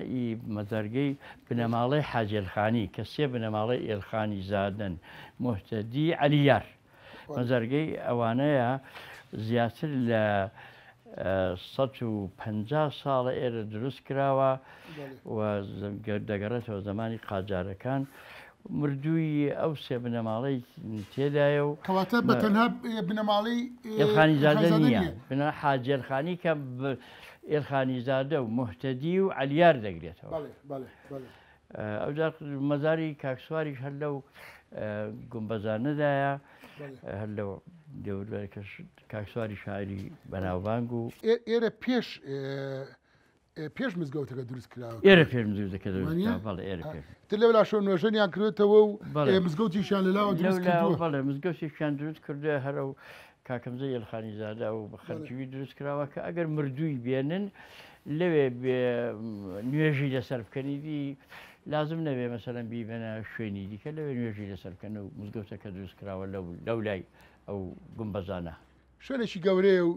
مەزارگەی بنەماڵەی حاجەرخانی کە سێ بنەماڵەی ئێلخانی زادن موحتەدی عەلیار مەزارگەی ئەوانەیە زیاتر لە 150 ساڵە ئێرە دروست کراوە و دەگەڕێتەوە زمانی قاجارەکان مردووی ئەو سێ بنەماڵەی تێدایە و کەواتە بەتەنها بنەماڵی ئێلخانی زادە نییە بنە حاجەرخانی کە ئێلخانی زادە و موحتەدی و عەلیار دەگرێتەوە. ئەوجا مەزاری کاکسواریش هەر لەو گومبەزانەدایە هەر لەو دەوروبەرێکەش کاکسواری شاعری بەناوبانگ و ئێرە پێش مزگەوتەکە دروست کراوە. ئێرە پێش مزگەوتەکە دروست کراوە ئێرە پێش تر لەولا شۆ نوێژەنیان کردێتەوە و مزگەوتیشیان لەلاوە دروست کردووە. بەڵێ مزگەوتێکیان دروست کردووە هەرە و کاکەمزە ئێلخانی زادە و بە خەرجوی دروست کراوە کە ئەگەر مردووی بێنن لەوێ نوێژی لەسەر بکەنیدی لازم نەبێ مەسەلەن بیبێنە شوێنی دیکە لەوێ نوێژی لەسەر بکەن و مزگەوتەکە دروست کراوە لەو لای ئەو گومبەزانە. شوێنێکی گەورەیە و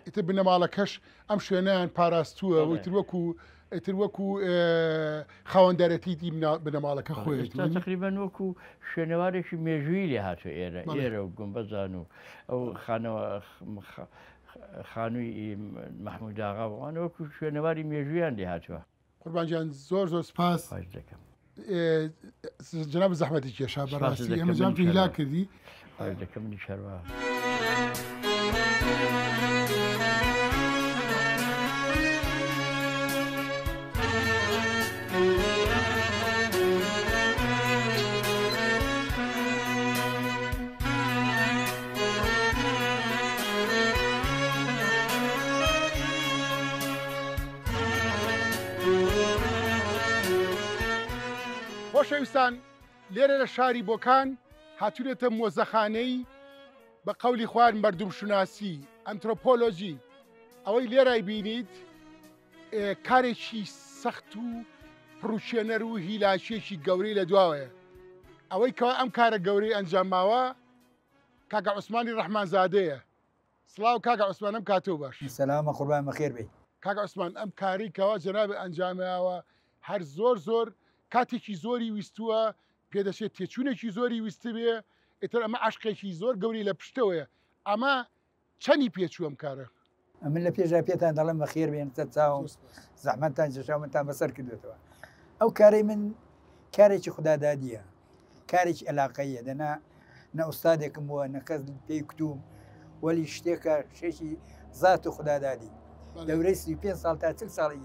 ئیتر بنەماڵەکەش ئەم شوێنیان پاراستووە و ئیتر وەکو خاوەندەرەتی بنەماڵەکە خۆی تقریبان وەکو شوێنەوارێکی مێژووی لێ هاتووە ئێرە و گومبەزان و ئەو خانووی محمود ئاغا وانە وەکو شوێنەواری مێژوویان لێ هاتووە. قوربان گیان زۆر سپاس دەکەم. جناب زەحمەتی کێشا بەڕاستی ئێمەجان تو هیلا کردی دەکەم شەروا. خۆشەویستان لێرە لە شاری بۆکان هاتوورێتە مۆزەخانەی بە قەولی خوار مەردومشوناسی ئەنترۆپۆلۆژی ئەوەی لێرای بینیت کارێکی سەخت و پڕوشێنەر و هیلاشێکی گەورەی لە دواوەیە ئەوەی کەوا ئەم کارە گەورەی ئەنجاماوە کاکە عوسمانی ڕەحمانزادەیە. سڵاو کاکە عوسمان ئەم کاتۆ باش. سەلامە قوربان بەخێر بێ. کاکە عوسمان ئەم کاری کەوا جەنابێ ئەنجامایەوە هەر زۆر کاتێکی زۆری ویستووە پێدەچێت تێچوونێکی زۆری ویست بێ ئێتر ئەمە عاشقێکی زۆر گەوری لە پشتەوەیە ئەمە چەندی پێچوو ئەم کارە من لە پێشا پێتان دەڵم بەخێر بێن چاوم زەحمەتان جەشاومتان بەسەر کردوێتەوە. ئەو کارەی من کارێکی خوددادادیە کارێکی علاقەیە دەنا نە ئوستادێکم وە نەکەس پێی کتوم وەلی شتێکە شێکی زات و خوددادادی دەورەی 35 ساڵ تا 40 ساڵی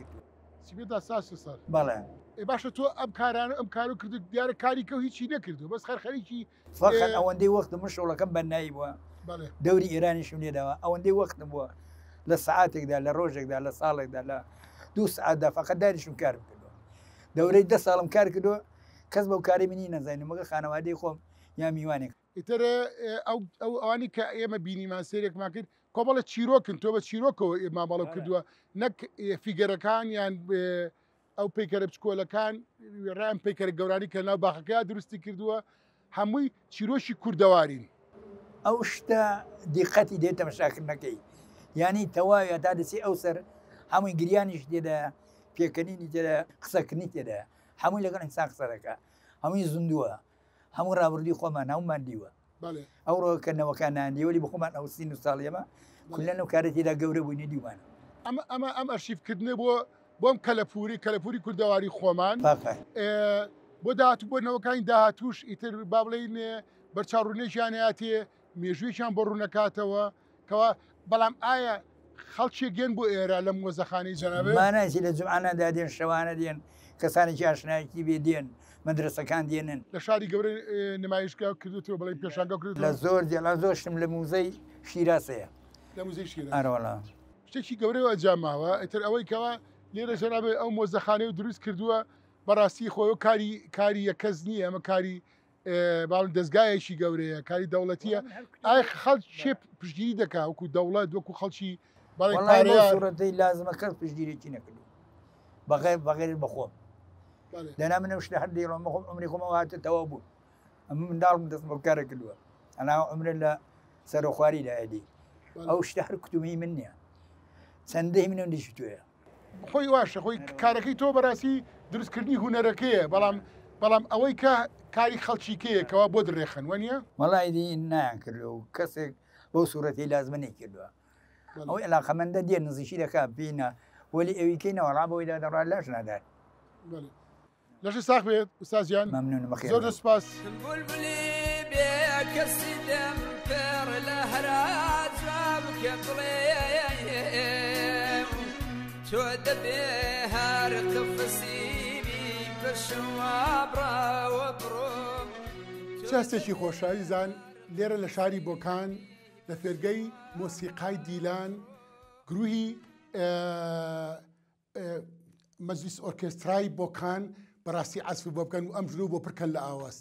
سال بەڵێ باشە تۆ ئەم کارانە ئەم کار و کردو دیارە کاری کە هیچی نەکردو بەس خەرخەریکی فقط ئەوەندەی وەخت مشۆڵەکەم بەنایی بووە دەوری ئێرانیشم لێداوە ئەوەندەی وەختم بووە لە سعاتێکدا لە ڕۆژێکدا لە ساڵێکدا لە 2 سعاتدا فقط داریشم کارم کردووە دەورەی 10 ساڵم کار کردووە کەس بەو کاری منی نەزانێت مەگە خانەوادەی خۆم یا میوانێک ئیتر ئەوانی کە ئێمە بینیمان سێرێکمان کرد کۆبڵە چیرۆکن تۆ بە چیرۆکەوە مامەڵە کردووە نەک فیگەرەکان یان ئەو پیکەرە بچکۆلەکان ڕام پیکەرە گەورانی کە ناو باخەکە دروستی کردووە هەمووی چیرۆشی کوردەوارین ئەو شتە دیقەتی دێتە مەشاکردنەکەی ینی تەواوی تا دەچی ئەو سەر هەمووی گریانیش تێدا پێکەنینی تێدا قسەکردنی تێدا هەمووی لەگەڵ ئینسان قسە دەکە هەمووی زوندووە هەموو ڕابردوی خۆمان هەمومان دیوە ئەو ڕۆکردنەوەکان ناندیوەلی بخۆمان ئەو 30 ساڵیەمە کولەن و کارێتیدا گەورە بووینی دیوانە ئەم ئەرشیفکردنێ بۆم کەلەپوری کوردەواری خۆمان بۆ داهاتووبوونەوەکانی داهاتوش ئیتر با بڵێن بەرچاوڕوونێکیانەیەتێ مێژوویەکیان بۆ ڕوونەکاتەوە کەوا بەڵام ئایا خەڵکی گەن بۆ ئێرە لە مۆزەخانەی جەنابێت ماناسی لە جوعانەدا دێن شەوانە دێن کەسانێکی ئاشنایەتی بێ دێن مەدرسەکان دێنن لە شاری گەورە نمایشگا کردوەوە بەڵێ پێشانگە کرد لە زۆر لە زۆرشتم لە موزەی شیراسەیە لە موزەی شیراز ئەرەوەڵا شتێکی گەورەوە ئەنجاماوە ئیتر ئەوەی کەوا لێرە جەنابێ ئەو مۆزەخانەی و دروست کردووە بەڕاستی خۆی کاری یەکەس نییە ئەمە کاری باڵ دەستگایەکی گەورەیە کاری دەوڵەتیە ئای خەڵک چێ پشتگیری دەکا وەکو دەوڵەت وەکو خەڵکی بەڵێ لازمە کەس پشتگیرێکی نەکردو بەغێر بەخۆم دەنا منە شتە هەر دیڕۆم خۆم عمری خۆمەوە هاتە تەوا بوو ئەمە منداڵم دەستم بەکارە کردووە ئەنا عمرە لە سەرۆخواریدا ئەدی ئەو شتە هەر کتومی من نییە چەندەی منە دیشی توێە خۆی واشە خۆی کارەکەی تۆ بەڕاستی دروستکردنی هوەرەکەیە بەڵام ئەوەی کە کاری خەڵکیکەیە کەوا بۆ درێخن وەنیە وەڵایدی نایان کردو و کەسێک بەو سوورەتی لازمەی کردووە ئەوەی علاقەمەندە دێن نزیشی دەکا بینە وەلی ئەویکەینەوە ڕابەوەیدا دەڕات لاش نادات لەش ساخ بێت ئوستازیان مەمنون بەخێر زۆر سپاس تۆ دەبێ هەر قفسیری بەشوابڕاوە بڕۆ چاستێکی خۆشەویستان لێرە لە شاری بۆکان لە فێرگەی مۆسیقای دیلان گروهی مەجلیس ئۆرکێسترای بۆکان بەڕاستی عەزف بۆ بکەن و ئەم ژنو بۆ پڕکەن لە ئاواز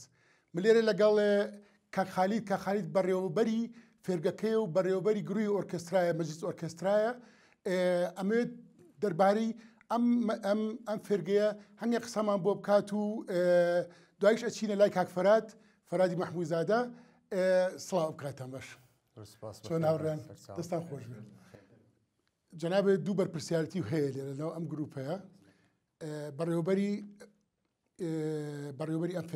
من لێرە لەگەڵ کاخالید بەڕێوەبەری فێرگەکەی و بەڕێوەبەری گروهی ئۆرکێسترایە مەجلیس ئۆرکێسترایە ئەمێت دەربارەی ئەم فێرگەیە هەنگێ قسەمان بۆ بکات و دوایش ئەچینە لای کاکفەرات فەرادی مەحموودزادە سڵاو بکاتان باش چۆن هاوڕێن دەستان خۆش بێت جەنابێ دوو بەرپرسیارەتی هەیە لێرە لەناو ئەم گروپەیە بەڕێوەبەری ئەم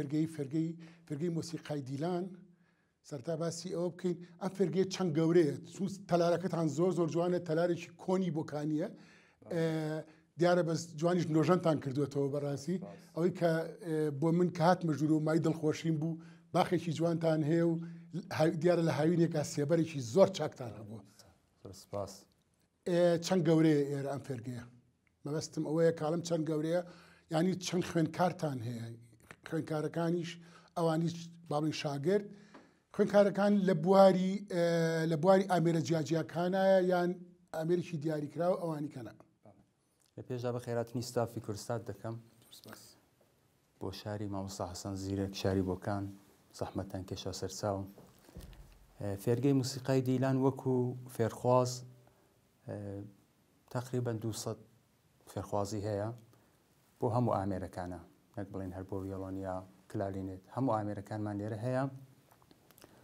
فێرگەی مۆسیقای دیلان سەرتا باسی ئەوە بکەین ئەم فێرگەیە چەند گەورەیە تەلارەکەتان زۆر جوانە تەلارێکی کۆنی بۆکانیە دیارە بەس جوانیش نۆژەنتان کردوێتەوە بەڕاستی ئەوەی کە بۆ من کە هاتمە ژوور و مای دڵخۆشیم بوو باخێکی جوانتان هەیە و دیارە لە هاوینێکا سێبەرێکی زۆر چاکتان هەبووە. سپاس. چەند گەورەیە ئێرە ئەم فێرگەیە مەبەستم ئەوەیە کاڵم چەند گەورەیە یعنی چەند خوێندکارتان هەیە خوێندکارەکانیش ئەوانیش باڵی شاگرد خوێندکارەکان لە بواری ئامێرە جیاجیاکانایە یان ئامێرێکی دیاریکراوە ئەوانی کەنە. لە پێشدا بە خێراتنی ستافی کوردستان دەکەم بۆ شاری مامۆستا حەسەن زیرەک شاری بۆکان زەحمەتان کێشا سەرچاوم. فێرگەی موسیقای دیلان وەکو فێرخواز تقریبا 200 فێرخوازی هەیە بۆ هەموو ئامێرەکانە نەک بڵێن هەر بۆ ڤیۆڵۆنیا کلارینێت هەموو ئامێرەکانمان لێرە هەیە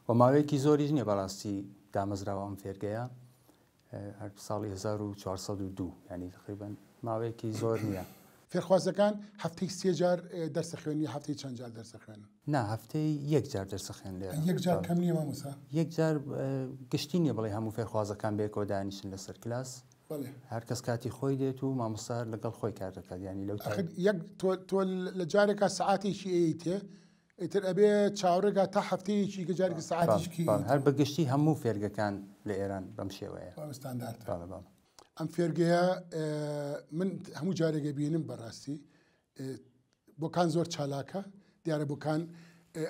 و ماوەیەکی زۆریش نییە بەڕاستی دامەزراوە ئەم فێرگەیە هەر ساڵی 1402 ینی تقریبا ماوەیەکی زۆر نییە. فێرخوازەکان هەفتەی 3 جار دەرسە خوێنی هەفتەی چەند جار دەرسە خوێنن؟ نا هەفتەی 1 جار دەرسە خوێن لێرە. 1 جار کەم نییە مامۆستا؟ 1 جار گشتی نییە بڵێ هەموو فێرخوازەکان بێکەوە دانیشن لەسەر کلاس هەر کەس کاتی خۆی دێت و مامۆستا لەگەڵ خۆی کار دەکات ینی لەو تۆ لە جارێکا سعاتێکی ئەیتێ ئیتر ئەبێ چاوەڕێکا تا هەفتەیەکی کە جارێکی سعاتیشکی هەر بەگشتی هەموو فێرگەکان لە ئێران بەم شێوەیە ئەم فێرگەیە من هەموو جارێکە بینم بەڕاستی بۆکان زۆر چالاکە دیارە بۆکان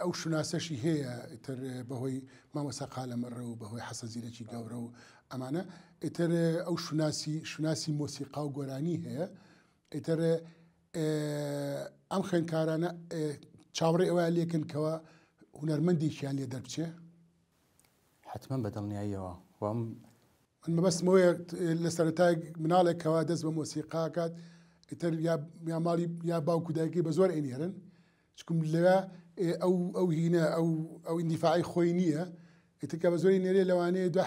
ئەو شوناسەشی هەیە ئیتر بەهۆی مامۆستا قالەمەڕە و بەهۆی حەسەن زیرەکی گەورە و ئەمانە ئیتر ئەو شوناسی مۆسیقا و گۆرانی هەیە ئیتر ئەم خوێندکارانە چاوەڕێ ئەوە لێکن کەوە هونەرمەندێکیان لێ دەربچێ حتمما بەدڵنیاییەوە من مەبەستمەوەیە لە سەرەتای مناڵێکەوە دەست بە مۆسیقاکات ئیتر یا ماڵی یا باوکو دایکی بە زۆر ئێنێرن چکم لەوە ئەو هینە ئەو ئیندیفاعی خۆی نییە ئیترکە بە زۆری نێرێ لەوانەیە دو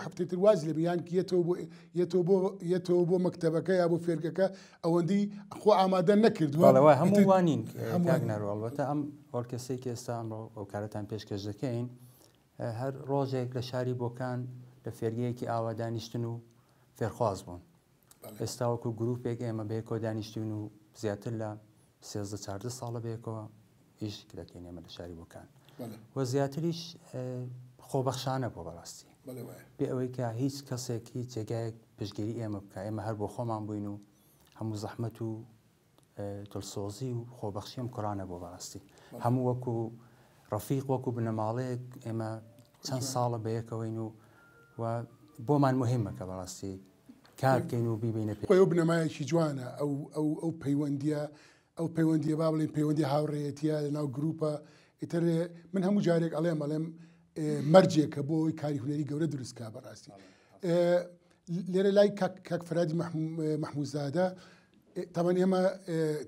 هەفتەی تر واز لێ بیان یەتەوە بۆ مەکتەبەکە یا بۆ فێرگەکە ئەوەندی خۆ ئامادە نەکردووە هەموو وانین کاگنەڕەڵەتە ئەم ئۆرکێستەی کە ئێستا ئەمڕۆ ئەو کارەتان پێشکەش دەکەین هەر ڕۆژێک لە شاری بۆکان لە فێرگەیەکی ئاوا دانیشتن و فێرخواز بوون ئێستا وەکو گروپێک ئێمە بەیەکەوە دانیشتین و زیاتر لە 13-14 ساڵە بەیەکەوە ئیش دەکەین ئێمە لە شاری بۆکان وە زیاتریش خۆبەخشانە بۆ بەڕاستی بێ ئەوەی کە هیچ کەسێک هیچ جێگایەک پشتگیری ئێمە بکە ئێمە هەر بۆ خۆمان بووین و هەموو زەحمەت و دڵسۆزی و خۆبەخشیم کوڕانە بۆ بەڕاستی هەموو وەکو ڕەفیق وەکو بنەماڵەیەک ئێمە چەند ساڵە بەیەکەوەین و بۆمان مهمەکە بەڕاستی کار بکەین و بیبینە پێ ئەو بنەمایەکی جوانە ئەو پەیوەندیە با بڵێن پەیوەندی هاوڕێیەتیە لەناو گروپە ئیتر من هەموو جارێک ئەڵێم مەرجێکە بۆ ئەوی کاری هونەری گەورە دروستکە بەڕاستی لێرە لای کاک فەرادی مەحموودزادە تاوان ئێمە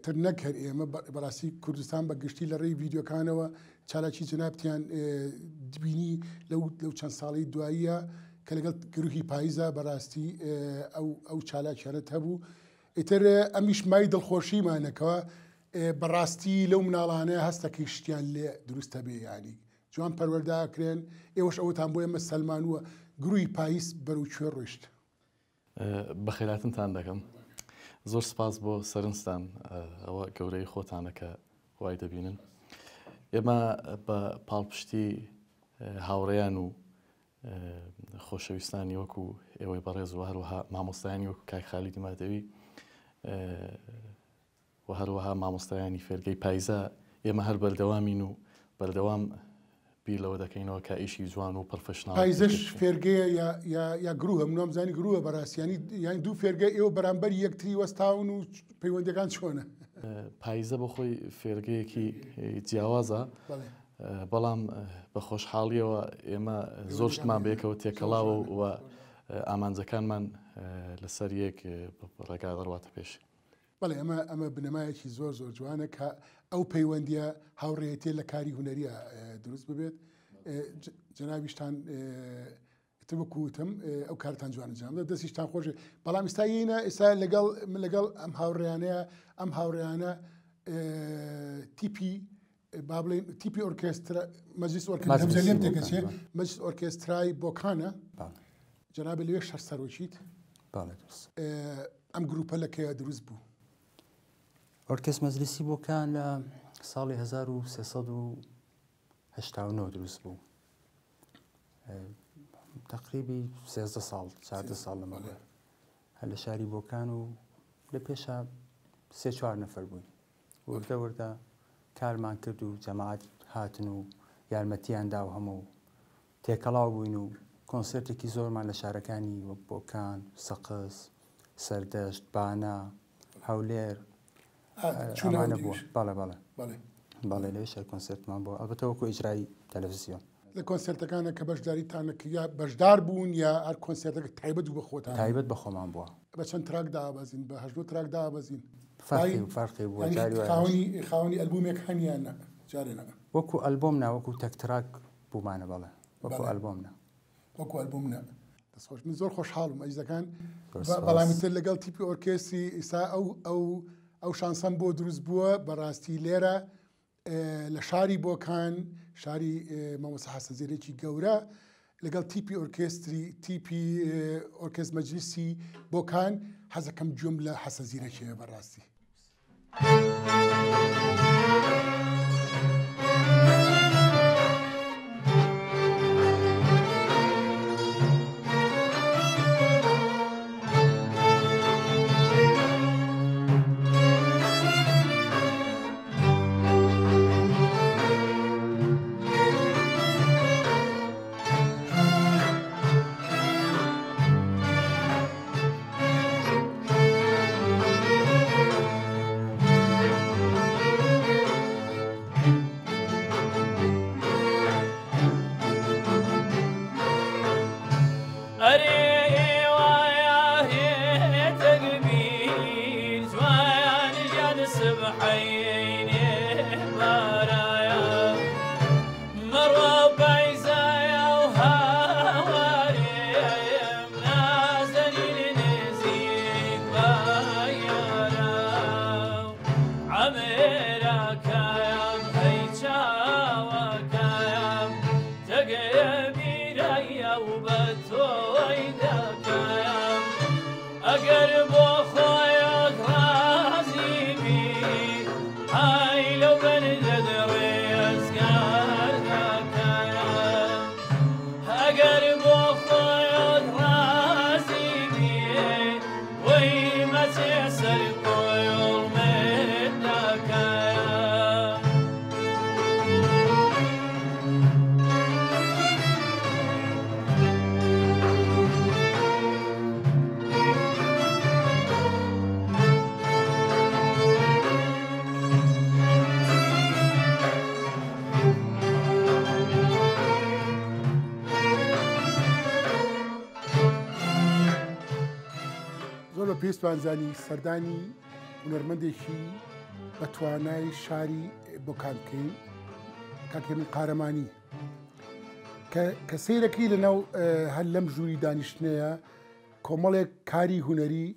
تر نەکرد ئێمە بەڕاستی کوردستان بە گشتی لە ڕێی ڤیددیۆکانەوە چالاکی جنابتیان دبینی لەو چەند ساڵی دواییە کە لەگەڵ گروهی پاییزە بەڕاستی ئەو چالاکیانت هەبوو ئیتر ئەمیش مای دڵخۆشیمانەکەوە بەڕاستی لەو مناڵانەیە هەستەکەی شتیان لێ دروستە بێ ینی جوان پەروەرداکرێن ئێوەش ئەوتان بۆ ئێمە سەلمانووە گروهی پاییز بەرەو کوێ ڕۆیشت بەخێراتنتان دەکەم زۆر سپاس بۆ سەرنجتان ئەوە گەورەی خۆتانە کە وای دەبینن ئێمە بە پاڵپشتی هاوڕێیان و خۆشەویستانی وەکو ئێوەی بەڕێز و هەروەها مامۆستایانی وەکو کاک خالیدی مادەوی و هەروەها مامۆستایانی فێرگەی پاییزە ئێمە هەر بەردەوامین و بەردەوام بیر لەوە دەکەینەوە کە ئیشی جوان و پڕفشناڵ پاییزەش فێرگەیە یا گروهە منۆم زانی گروهە بەڕاستیانی یانی دوو فێرگە ئێوە بەرامبەر یەکتری وەستاون و پەیوەندەکان چۆنە پاییزە بە خۆی فێرگەیەکی جیاوازە بەڵام بە خۆشحاڵیەوە ئێمە زۆر شتمان بێکەوە تێکەڵاوە و ئامانجەکانمان لەسەر یەک ڕێگا دەڕواتە پێش بەڵێ ئەمە بنەمایەکی زۆر جوانە کە ئەو پەیوەندیە هاوڕێیەتێ لە کاری هونەریە دروست ببێت جەنابیشتان وەکوتم ئەو کارتان جوانەجام دەستیشتان خۆشێ بەڵام ئێستا ئێستا لەگەڵ ئەم هاوڕێیانە تیپی با بڵێن تیپی ئۆرکێسترا مەجلیس مەجلیس ئۆرکێسترای بۆکانە جەنابێ لەوێ شەر سەرۆکیت ئەم گروپە لەکەیە دروست بوو؟ ئۆرکێس مەجلیسی بۆکان لە ساڵی 1389 دروست بوو. تقریبی 13 ساڵ 14 ساڵ لەمەوە هەر لە شاری بۆکان و لە پێشە 3-4 نەفەر بووین. وردە وردە کارمان کرد و جەماعەت هاتن و یارمەتیاندا و هەموو تێکەڵاو بووین و کۆنسرتێکی زۆرمان لە شارەکانی وەک بۆکان، سەقز، سەردەشت، بانە، هەولێر ئەمانە بووە. بەڵێ لەوێشە کۆنسرتمان بووە، ئەلبەتە وەکو ئیجرایی تەلەڤیزیۆن. لە کۆنسرتەکانە کە بەشداریتانە یا بەشدار بوون یا هەر کۆنسرتەکە تایبەت و بە خۆتان؟ تایبەت بە خۆمان بووە. بە چەند تراک دابەزین؟ بە 8 تراک دابەزین؟ فەرقی بووە. خاوەنی ئەلبومێک هەنیان جارێنە وەکو ئەلبۆم نا وەکو تەکتراک بوومانە. بەڵێ وەکو ئەلبۆم نا وەکو ئەلبوم نا. دەستخۆش من زۆر خۆشحاڵم ئەجزەکان بەڵامی تر لەگەڵ تیپی ئۆرکێستری ئیسا ئەو شانسەم بۆ دروست بووە. بەڕاستی لێرە لە شاری بۆکان، شاری مامۆستا حەسەن زێرێکی گەورە، لەگەڵ تیپی ئۆرکێستری تیپی ئۆرکێست مەجلیسی بۆکان حەزەکەم گوێم لە حەسەن زیرەکیە بەڕاستی. پێویستوانزانی سەردانی هونەرمەندێکی بە توانای شاری بۆکان بکەین، کاکێمن قارەمانی کە سەیرەکەی لەناو هەر لەم ژووری دانیشتنەیە کۆمەڵێک کاری هونەری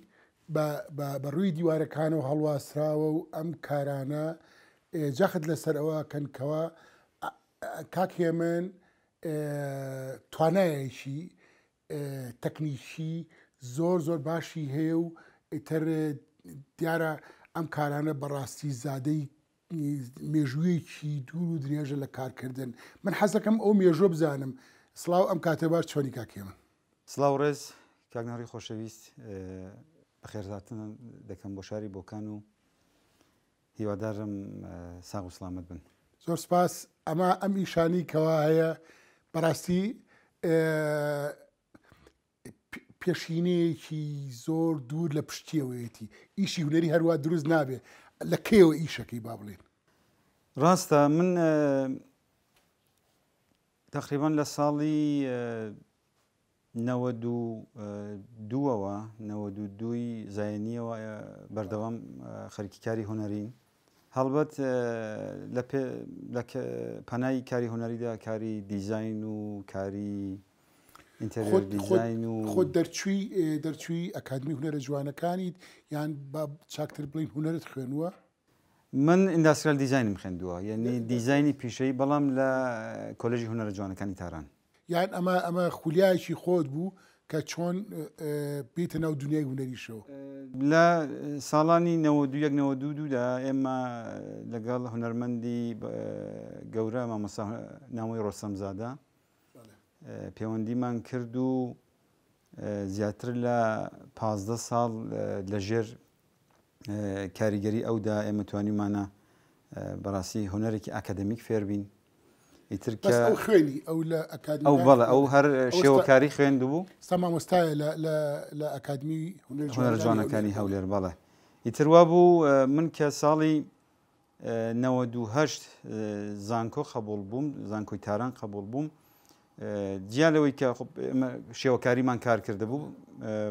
بە ڕووی دیوارەکانەوە هەڵواسراوە و ئەم کارانە جەخت لەسەر ئەوە کەنکەوە کاکێمن توانایەکی تەکنیکی زۆر زۆر باشی هەیە و ئیتر دیارە ئەم کارانە بەڕاستی زادەی مێژوویەکی دوور و درێژە لە کارکردن. من حەزەکەم ئەو مێژۆ بزانم. سڵاو ئەم کاتێبار چۆنی کاکێمن؟ سڵاو ڕێز کاکناری خۆشەویست، بەخێرهاتن دەکەم بۆ شاری بۆکان و هیوادارم ساغ و سڵامەت بن. زۆر سپاس. ئەمە ئەم ئیشانی کەوا هەیە بەڕاستی پێشینەیەکی زۆر دوور لە پشتیەوەیەتی. ئیشی هونەری هەروە دروست نابێ. لە کێوە ئیشەکەی با بڵێن؟ ڕاستە من تقریبان لە ساڵی 92 زایەنیەوە بەردەوام خەریکی کاری هونەرین. هەڵبەت لە پەنای کاری هونەریدا کاری دیزاین و کاری ئینتەریۆر دیزاین و خۆت دەرچووی ئەکادمی هونەرە جوانەکانیت یان با چاکتر بڵین هونەرت خوێنووە؟ من ئینداستریال دیزاینم خوێندووە، یعنی دیزاینی پیشەی، بەڵام لە کۆلێژی هونەرە جوانەکانی تاران. یان ئەمە خولیایەکی خۆت بوو کە چۆن بێتە ناو دنیای هوەریشەوە. لە ساڵانی 1992دا ئێمە لەگەڵ هونەرمەندی گەورە مامۆستا ناوی ڕۆستەمزادە پەیوەندیمان کرد و زیاتر لە 15 ساڵ لەژێر کاریگەری ئەودا ئێمە توانیمانە بەڕاستی هوەرێکی ئاکادمیک فێربین. ئیتر خوێنی ئەو لە ئەو بەڵە ئەو هەر شێوەکاری خوێندو بوو ستا مامۆستایە لە ئەکادمی هوەر جوانەکانی هەولێر بەڵێ. ئیتر وا بوو من کە ساڵی 98 زانکۆ قبول بووم، زانکۆی تاران قبول بووم، جیا لەوەی کە شێوەکاریمان کار کرده بوو،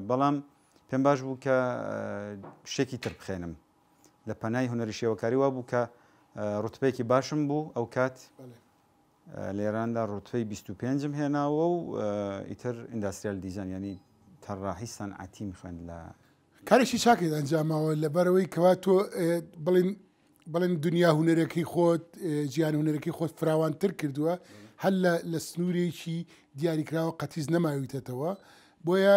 بەڵام پێم باش بوو کە شتێکی تر بخێنم لە پەنای هوەری شێوەکاری وا بوو کە ڕوتبەیەکی باشم بوو ئەو کات لێراندا ڕوتبەی 25م هێناوە و ئیتر ئینداستریال دیزاین ینی تەڕاحی سەنعەتی میخوێن لە کارێکی چاکێت ئەنجاماوە لەبەرەوەی کەوا تۆ بڵێن دنیا هوەرەکەی خۆت گیان هوەرەکەی خۆت فراوانتر کردووە هەر لە سنوورێکی دیاریکراوە قەتیز نەماویتەوە بۆیە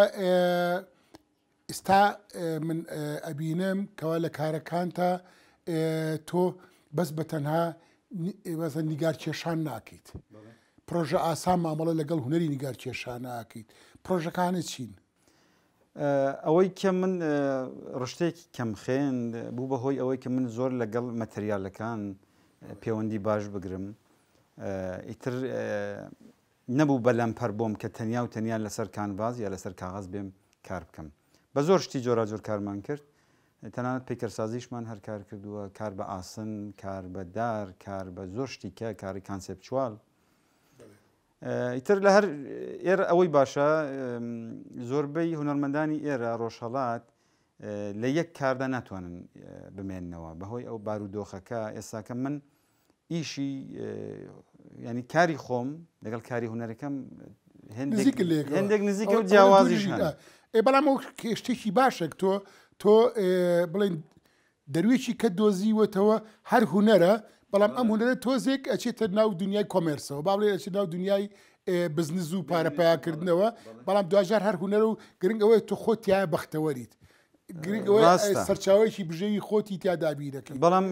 ئێستا من ئەبینم کەوا لە کارەکانتە تۆ بەس بە تەنها بەسە نیگار کێشان ناکەیت پرۆژە ئاسان مامەڵە لەگەڵ هوەری نیگار کێشان ناکەیت پرۆژەکانت چین؟ ئەوەی کە من ڕشتێکی کەم خوێند بوو بەهۆی ئەوەی کە من زۆر لەگەڵ مەتریالەکان پەیوەندی باش بگرم، ئیتر نەبوو بەلەمپەر بۆم کە تەنیا و تەنیا لەسەر کانڤاز یا لەسەر کاغەز بێم کار بکەم. بە زۆر شتی جۆراجۆر کارمان کرد، تەنانەت پیکەرسازیشمان هەر کار کردووە، کار بە ئاسن، کار بە دار، کار بە زۆر شتیکە، کاری کانسێپچوال. ئیتر لە هەر ئێرە ئەوەی باشە زۆربەی هونەرمەندانی ئێرە ڕۆژهەڵات لە یەک کاردا ناتوانن بمێننەوە بەهۆی ئەو بارودۆخەکە. ئێستاکە من ئیشی ینی کاری خۆم لەگەڵ کاری هوەرەکەم هێندێک نزیکە و جیاوازیش هەن. بەڵام ئەو شتێکی باشە تۆ بڵێن دەروێکی کە دۆزیوەتەوە هەر هوەرە، بەڵام ئەم هوەرە تۆزێک ئەچێتە ناو دنیای کۆمێرسەوە با بڵێ ئەچێت ناو دنیای بزنس و پارەپیاکردنەوە، بەڵام دوجار هەر هوەرە و گرنگ ئەوەیە تۆ خۆت تایە بەختەوەریت سەرچاوەیەکی بژێوی خۆتی تیادابیرەکەی. بەڵام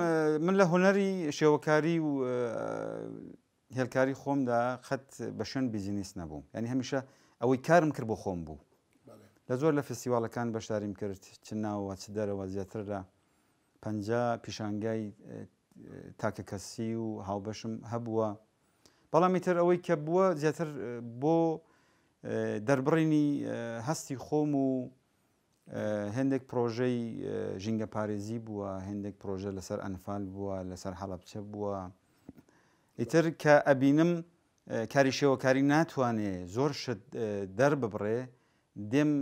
من لە هوەری شێوەکاری و هێلکاری خۆمدا خەت بە شوێن بیزینس نەبووم، ینی هەمیشە ئەوەی کارم کرد بۆ خۆم بوو. لە زۆر لە فستیواڵەکان بەشداریم کرد، چ ناوە چ دەرەوە زیاتر لە 50 پیشانگای تاکە کەسی و هاوبەشم هەبووە. بەڵام ئیتر ئەوەی کە بووە زیاتر بۆ دەربڕینی هەستی خۆم و هەندێک پرۆژەی ژینگە پارێزی بووە، هەندێک پرۆژە لەسەر ئەنفال بووە، لەسەر هەڵەبچە بووە. ئیتر کە ئەبینم کاری شێوەکاری ناتوانێ زۆر شت دەرببڕێ، دێم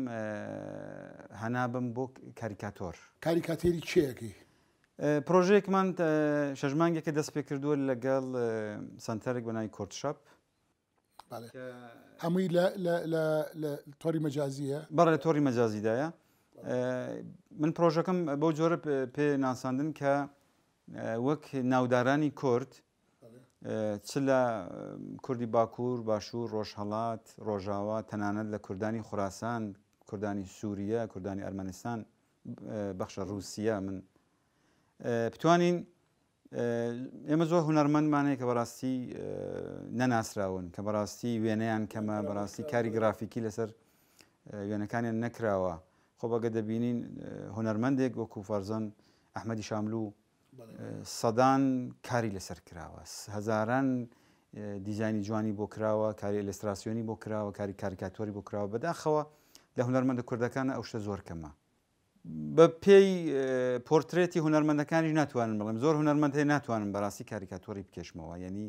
هەنابم بۆ کاریکاتۆر. کاریکاتێری چیەکەی؟ پرۆژەیەکمان شەژمانگێکە دەست پێ کردووە لەگەڵ سنتەرێک بەناوی کۆرتشاپ، هەمووی لە تۆری مەجازیە؟ بەڵێ لە تۆری مەجازیدایە. من پرۆژەکەم بەو جۆرە پێ ناساندن کە وەک ناودارانی کورد چ لە کوردی باکوور، باشوور، ڕۆژهەڵات، ڕۆژاوا، تەنانەت لە کوردانی خوراسان، کوردانی سووریە، کوردانی ئەرمەنستان، بەخشە رووسیا من بتوانین ئێمە زۆر هونەرمەندمانەیە کە بەڕاستی نەناسراون، کە بەڕاستی وێنەیان کەمە، بەڕاستی کاری گرافیکی لەسەر وێنەکانیان نەکراوە. خۆ بەگە دەبینین هونەرمەندێک وەکو فەرزەن ئەحمەدی شاملوو سەدان کاری لەسەر کراوە، هەزاران دیزایانی جوانی بۆ کراوە، کاری ئیلستراسیۆنی بۆ کراوە، کاری کاریکاتۆری بۆ کراوە. بەداخەوە لە هونەرمەندە کوردەکانە ئەو شتە زۆر کەمە. بە پێی پۆرترێتی هونەرمەندەکانی ناتوانن بڵێم زۆر هونەرمەند هەیە ناتوانن بەڕاستی کاریکاتۆری بکێشمەوە، یعنی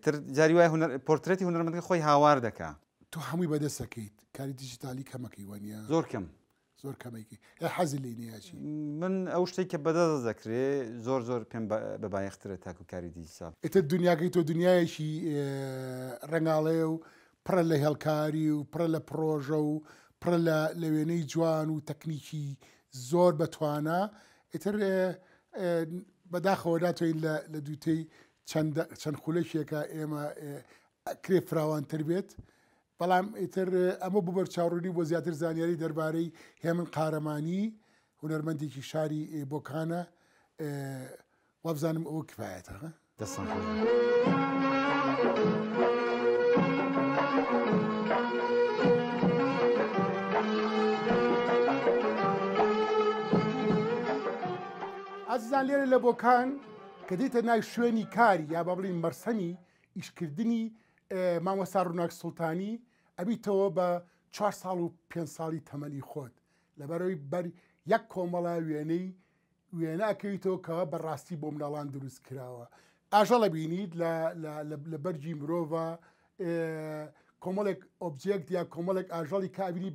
تر جاری وایە پۆرترێتی هونەرمەندەکە خۆی هاوار دەکا. تۆ هەمووی بەدەستەکەیت، کاری دیجیتالی کەمەکەی وانە؟ زۆر کەم، زۆر کەمێکی یا حەزی لێ نییەچی؟ من ئەو شتێک کە بەدەست دەکرێت زۆر پێم بەبایەخترە تاکو کاری دیجیتال. ئێتر دنیاکەی تۆ دنیایەکی ڕەنگاڵێ و پڕە لە هێڵکاری و پڕە لە پرۆژە و پڕە لە وێنەی جوان و تەکنیکی زۆر بەتوانە. ئیتر بەداخەوە ناتوانین لە دووتەی چەند خولەکێکە ئێمە کرێ فراوانتر بێت بەڵام ئیتر ئەمە بوو بەرچاوڕوونی بۆ زیاتر زانیاری دەربارەی هێمن قارەمانی هونەرمەندێکی شاری بۆکانە وابزانم ئەوە کفایەتە دەستان ئازیزان لێرە لە بۆکان کە دێتە ناو شوێنی کاری یا با بڵین مەرسەمی ئیشکردنی مامۆستا ڕووناک سوڵتانی ئەبیتەوە بە 4 ساڵ و 5 ساڵی تەمەنی خۆت لەبەرەوەی بەر یەک کۆمەڵە وێنە ئەکەویتەوە کەەوە بەڕاستی بۆ مناڵان دروست کراوە ئاژەڵە بینیت لە بەرجی مرۆڤە کۆمەڵێک ئۆبجێکت یا کۆمەڵێک ئاژەڵی کابینی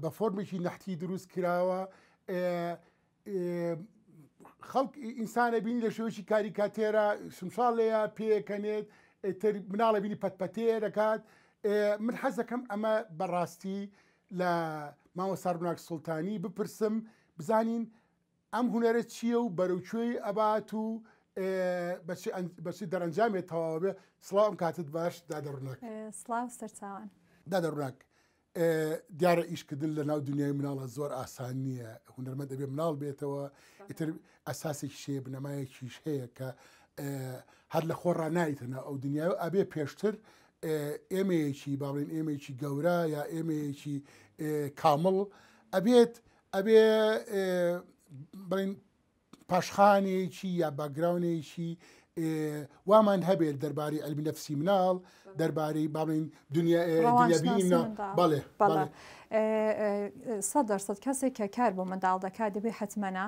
بە فۆرمێکی نەحتی دروست کراوە خەڵک ئینسانە بینی لە شێوەی کاریکاتێرە شمشاڵەیە پێکەنێت مناڵە بینی پەتپەتێ دەکات من حەز دەکەم ئەمە بەڕاستی لە مامۆستا ڕووناک سوڵتانی بپرسم بزانین ئەم هونەرە چییە و بەرەوکوێی ئەبات و بەچی دەرەنجامێت تەواوە بێ سڵاو ئەم کاتت باش دادەڕووناک سڵاو سەرچاوان دادەڕووناک دیارە ئیشکردن لە ناو دنیای مناڵە زۆر ئاسان نییە هونەرمەند دەبێ مناڵ بێتەوە ئیتر ئەساسێکی شێ بنەمایەکیش هەیە کە هەر لە خۆڕ نایتەنە ئەو دنیای و ئەبێ پێشتر ئێمەیەکی باڵێن ئێمەیەکی گەورە یا ئێمەیەکی کامڵ ئەبێ بڵین پاشخانێکی یا باگراونێکی وامان هەبێت دەربارەی ئەلمی نەفسی مناڵ دەربارەی باڵین دنیابینی بەڵێ 100% کەسێک کە کار بۆ منداڵ دەکات دەبێت حتمەنە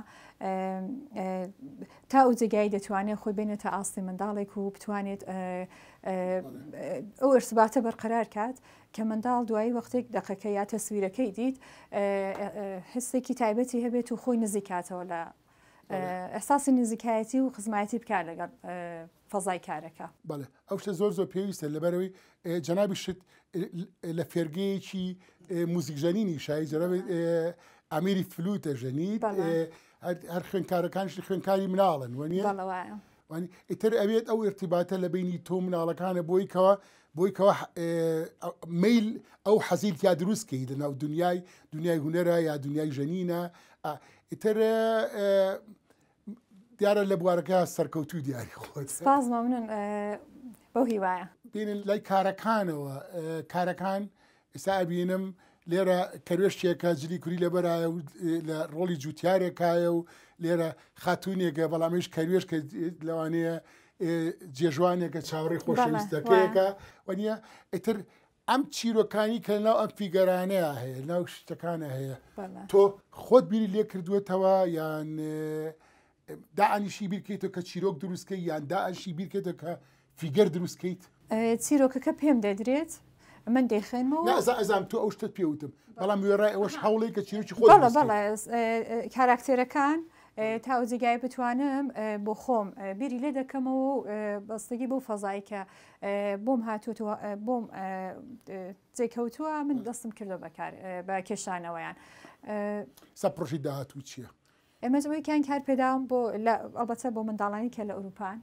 تا ئەو جێگایی دەتوانێت خۆی بێنێتە ئاستی منداڵێک و بتوانێت ئەو ئرسباتە بەرقەرار کات کە منداڵ دوایی وەختێک دەقەکە یا تەسویرەکەی دیت حسێکی تایبەتی هەبێت و خۆی نزیکاتەوە لە ئەحساسی نزیکایەتی و خزمایەتی بکار لەگەڵ فەزای کارەکە بەڵێ ئەو شتە زۆر پێویستە لەبەرەوەی جەنابی شت لە فێرگەیەکی موزیکژەنینی شای جەنابێت ئەمیری فلوتە ژەنیت هەر خوێنکارەکانش خوێنکاری مناڵن وانە ئیتر ئەوێت ئەو ارتیباتە لە بینی تۆ مناڵەکانە بۆیکەوە میل ئەو حەزیت یا دروستکەی لە ناو دنیای هونەرە یا دنیای ژەنینە ئیتر دیارە لە بوارەکە سەرکەوتوو دیاری خۆت سپاس مەمنون بەو هیوایە بینن لای کارەکانەوە کارەکان ئێستا ئەبینم لێرە کەروێشتێکە جلی کوری لەبەرایە و لە ڕۆڵی جوتیارێکایە و لێرە خاتونێکە بەڵامیش کەروێش کە لەوانەیە جێژوانێکە چاوەڕێی خۆشەویستەکەیەکە وەنیە ئیتر ئەم چیرۆکانی کە ناو ئەم فیگەرانەیە هەیە ناو شتەکانە هەیە تۆ خۆت بیری لێ کردووەتەوە یان داعانیشی بیرکەیتەوە کە چیرۆک دروستکەی یان داعانشی بیرکێتەوە کە فیگەر دروستکەیت چیرۆکەکە پێم دەدرێت من دەیخێنمەوە ئەزام تۆ ئەو شتت پێوتم بەڵام وێڕای ئەوەش هەوڵی کە چیرۆکی خۆ بەڵێ کاراکتێرەکان تا ئەوجگای بتوانم بۆ خۆم بیری لێ دەکەمەوە و بەستگی بۆ فەزای کە بۆم هاتووە بۆم جێکەوتووە من دەستم کردو بە کێشانەوەیان سا پرۆژی داهاتوو چییە؟ ئێمەزەوەیکیان کار پێداوم بۆ ئەڵبەتە بۆ منداڵانی کە لە ئەوروپان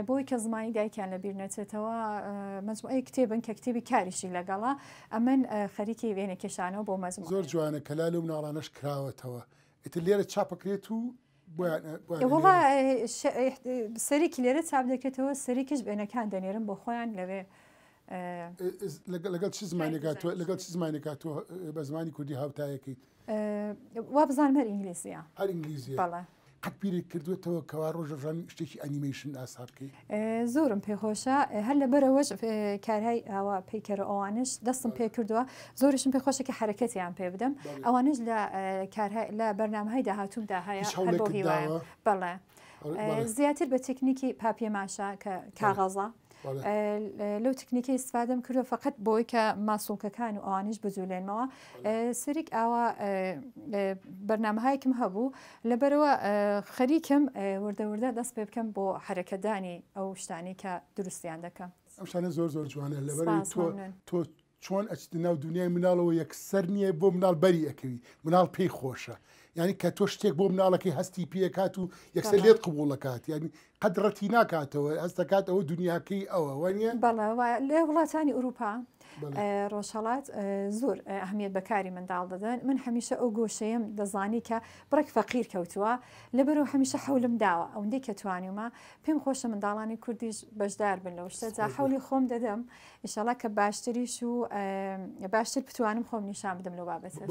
بۆی کە زمانی دایکیان لە بیر نەچێتەوە مەجموعەی کتێبن کە کتێبی کاریشی لەگەڵا ئەمن خەریکی وێنە کێشانەوە بۆ مەزموع زۆر جوانە کە لا لەو مناڵانەش کراوەتەوە ئیتر لێرە چاپەکرێت و وڵا سەرێکی لێرە چاپ دەکرێتەوە سەرێکیش بێنەکان دەنێرم بۆ خۆیان لەوێ لەگەڵ چ زمانێکات تۆ بە زمانی کوردی هاوتایەکەیت وا بزانم هەر ئینگلیزیە هەر ئینگلیزیە قەت بیرێک کردوێتەوە کەوا ڕۆژەژان شتێکی ئەنیمەیشن ئاسا بکەیت زۆرم پێخۆشە هەر لەبەرەوەش کارهای ئاوا پیکەرە ئەوانش دەستم پێ کردووە زۆرشم پێخۆشە کە حرەکەتیان پێ بدەم ئەوانش لە بەرنامەهای داهاتوودا هەیە هەر بۆ هیوایە بەڵێ زیاتر بە تکنیکی پاپیێماشە کە کاغەزە لەو تکنیکی استفادەم کردو فقط بۆی کە ماسوولکەکان و ئەوانش بجوولێنمەوە سەرێک ئاوا بەرنامەهایکم هەبوو لەبەرەوە خەریکم وردەوردە دەست پێ بکەم بۆ حرەکەدانی ئەو شتانی کە دروستیان دەکەم ئەم شتانە زۆر جوانە لەبەر تۆ چۆن ئەچیت ناو دنیای مناڵەوە یەکسەر نییە بۆ مناڵ بەری ئەەکەوی مناڵ پێی خۆشە ینی کە تۆ شتێک بۆ مناڵەکەی هەستی پێکات و یەکسەر لێت قبوڵەکات ینی قەت ڕەتی ناکاتەوە هەست دەکات ئەوە دنیاکەی ئەوە وانە بەڵێ لێ وڵاتانی ئوروپا ڕۆژهەڵات زۆر ئەهمیێت بەکاری منداڵ دەدەن من هەمیشە ئەو گۆشەیەم دەزانی کە بڕێک فەقیر کەوتووە لەبەرەوە هەمیشە حەولم داوە ئەوەندەی کە توانیمە پێم خۆشە منداڵانی کوردیش بەشدار بن لەو شتە جا حەولی خۆم دەدەم ئینشاڵڵا کە باشتریش و باشتر بتوانم خۆم نیشان بدەم لەو بابەتە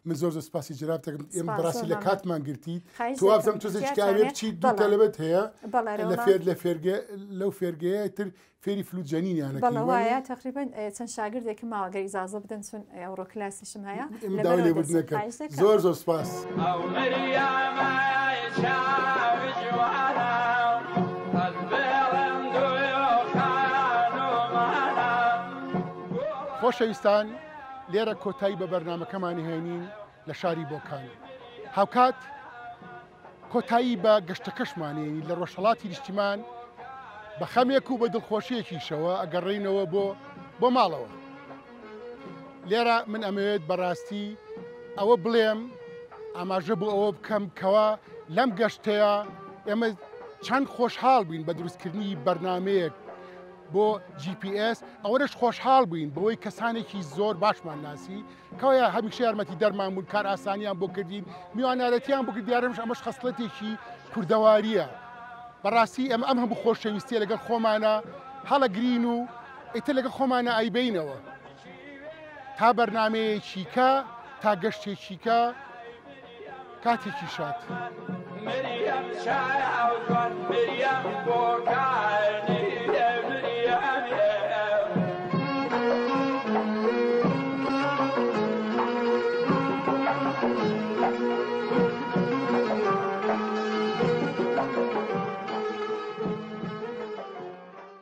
من زۆر سپاسی جراب ئێمە بەڕاستی لە کاتمان گرتیت توابزەم تۆزێککارێ بچیت دوو تەلەبەت هەیە لە فێرگە لەو فێرگەیە تر فێری فلوجەنینیانە بەڵەوایە تقریبن چەند شاگردێکم ماوەگەر ئیزازە بدەن چون ئەوڕۆ کلاسیشم هەیە زۆر زۆر سپاس خۆشەویستان لێرە کۆتایی بە بەرنامەکەمانی هێنین لە شاری بۆکان هاوکات کۆتایی بە گەشتەکەشمانێنی لە ڕۆژهەڵاتی نیشتیمان بە خەمێک و بە دڵخۆشیەکیشەوە ئەگەڕێینەوە بۆ ماڵەوە لێرە من ئەمەوێت بەڕاستی ئەوە بڵێم ئاماژە بۆ ئەوە بکەم کەوا لەم گەشتەیە ئێمە چەند خۆشحاڵ بووین بە دروستکردنی بەرنمەیەک بۆ GPS ئەوەش خۆشحاڵ بووین بەوەی کەسانێکی زۆر باشمان ناسی کەوایە هەمیشە یارمەتی دەرمان بوون کار ئاسانیان بۆ کردین میوانارەتیان بۆ دیارمش ئەمەش خەسڵەتێکی کوردەواریە بەڕاستی ئەم هەموو خۆشەویستی لەگەڵ خۆمانە هەڵەگرین و ئیتر لەگەڵ خۆمانە ئایبینەوە تا بەرنمەیەکیکە تا گەشتێکیکە کاتێکی شات.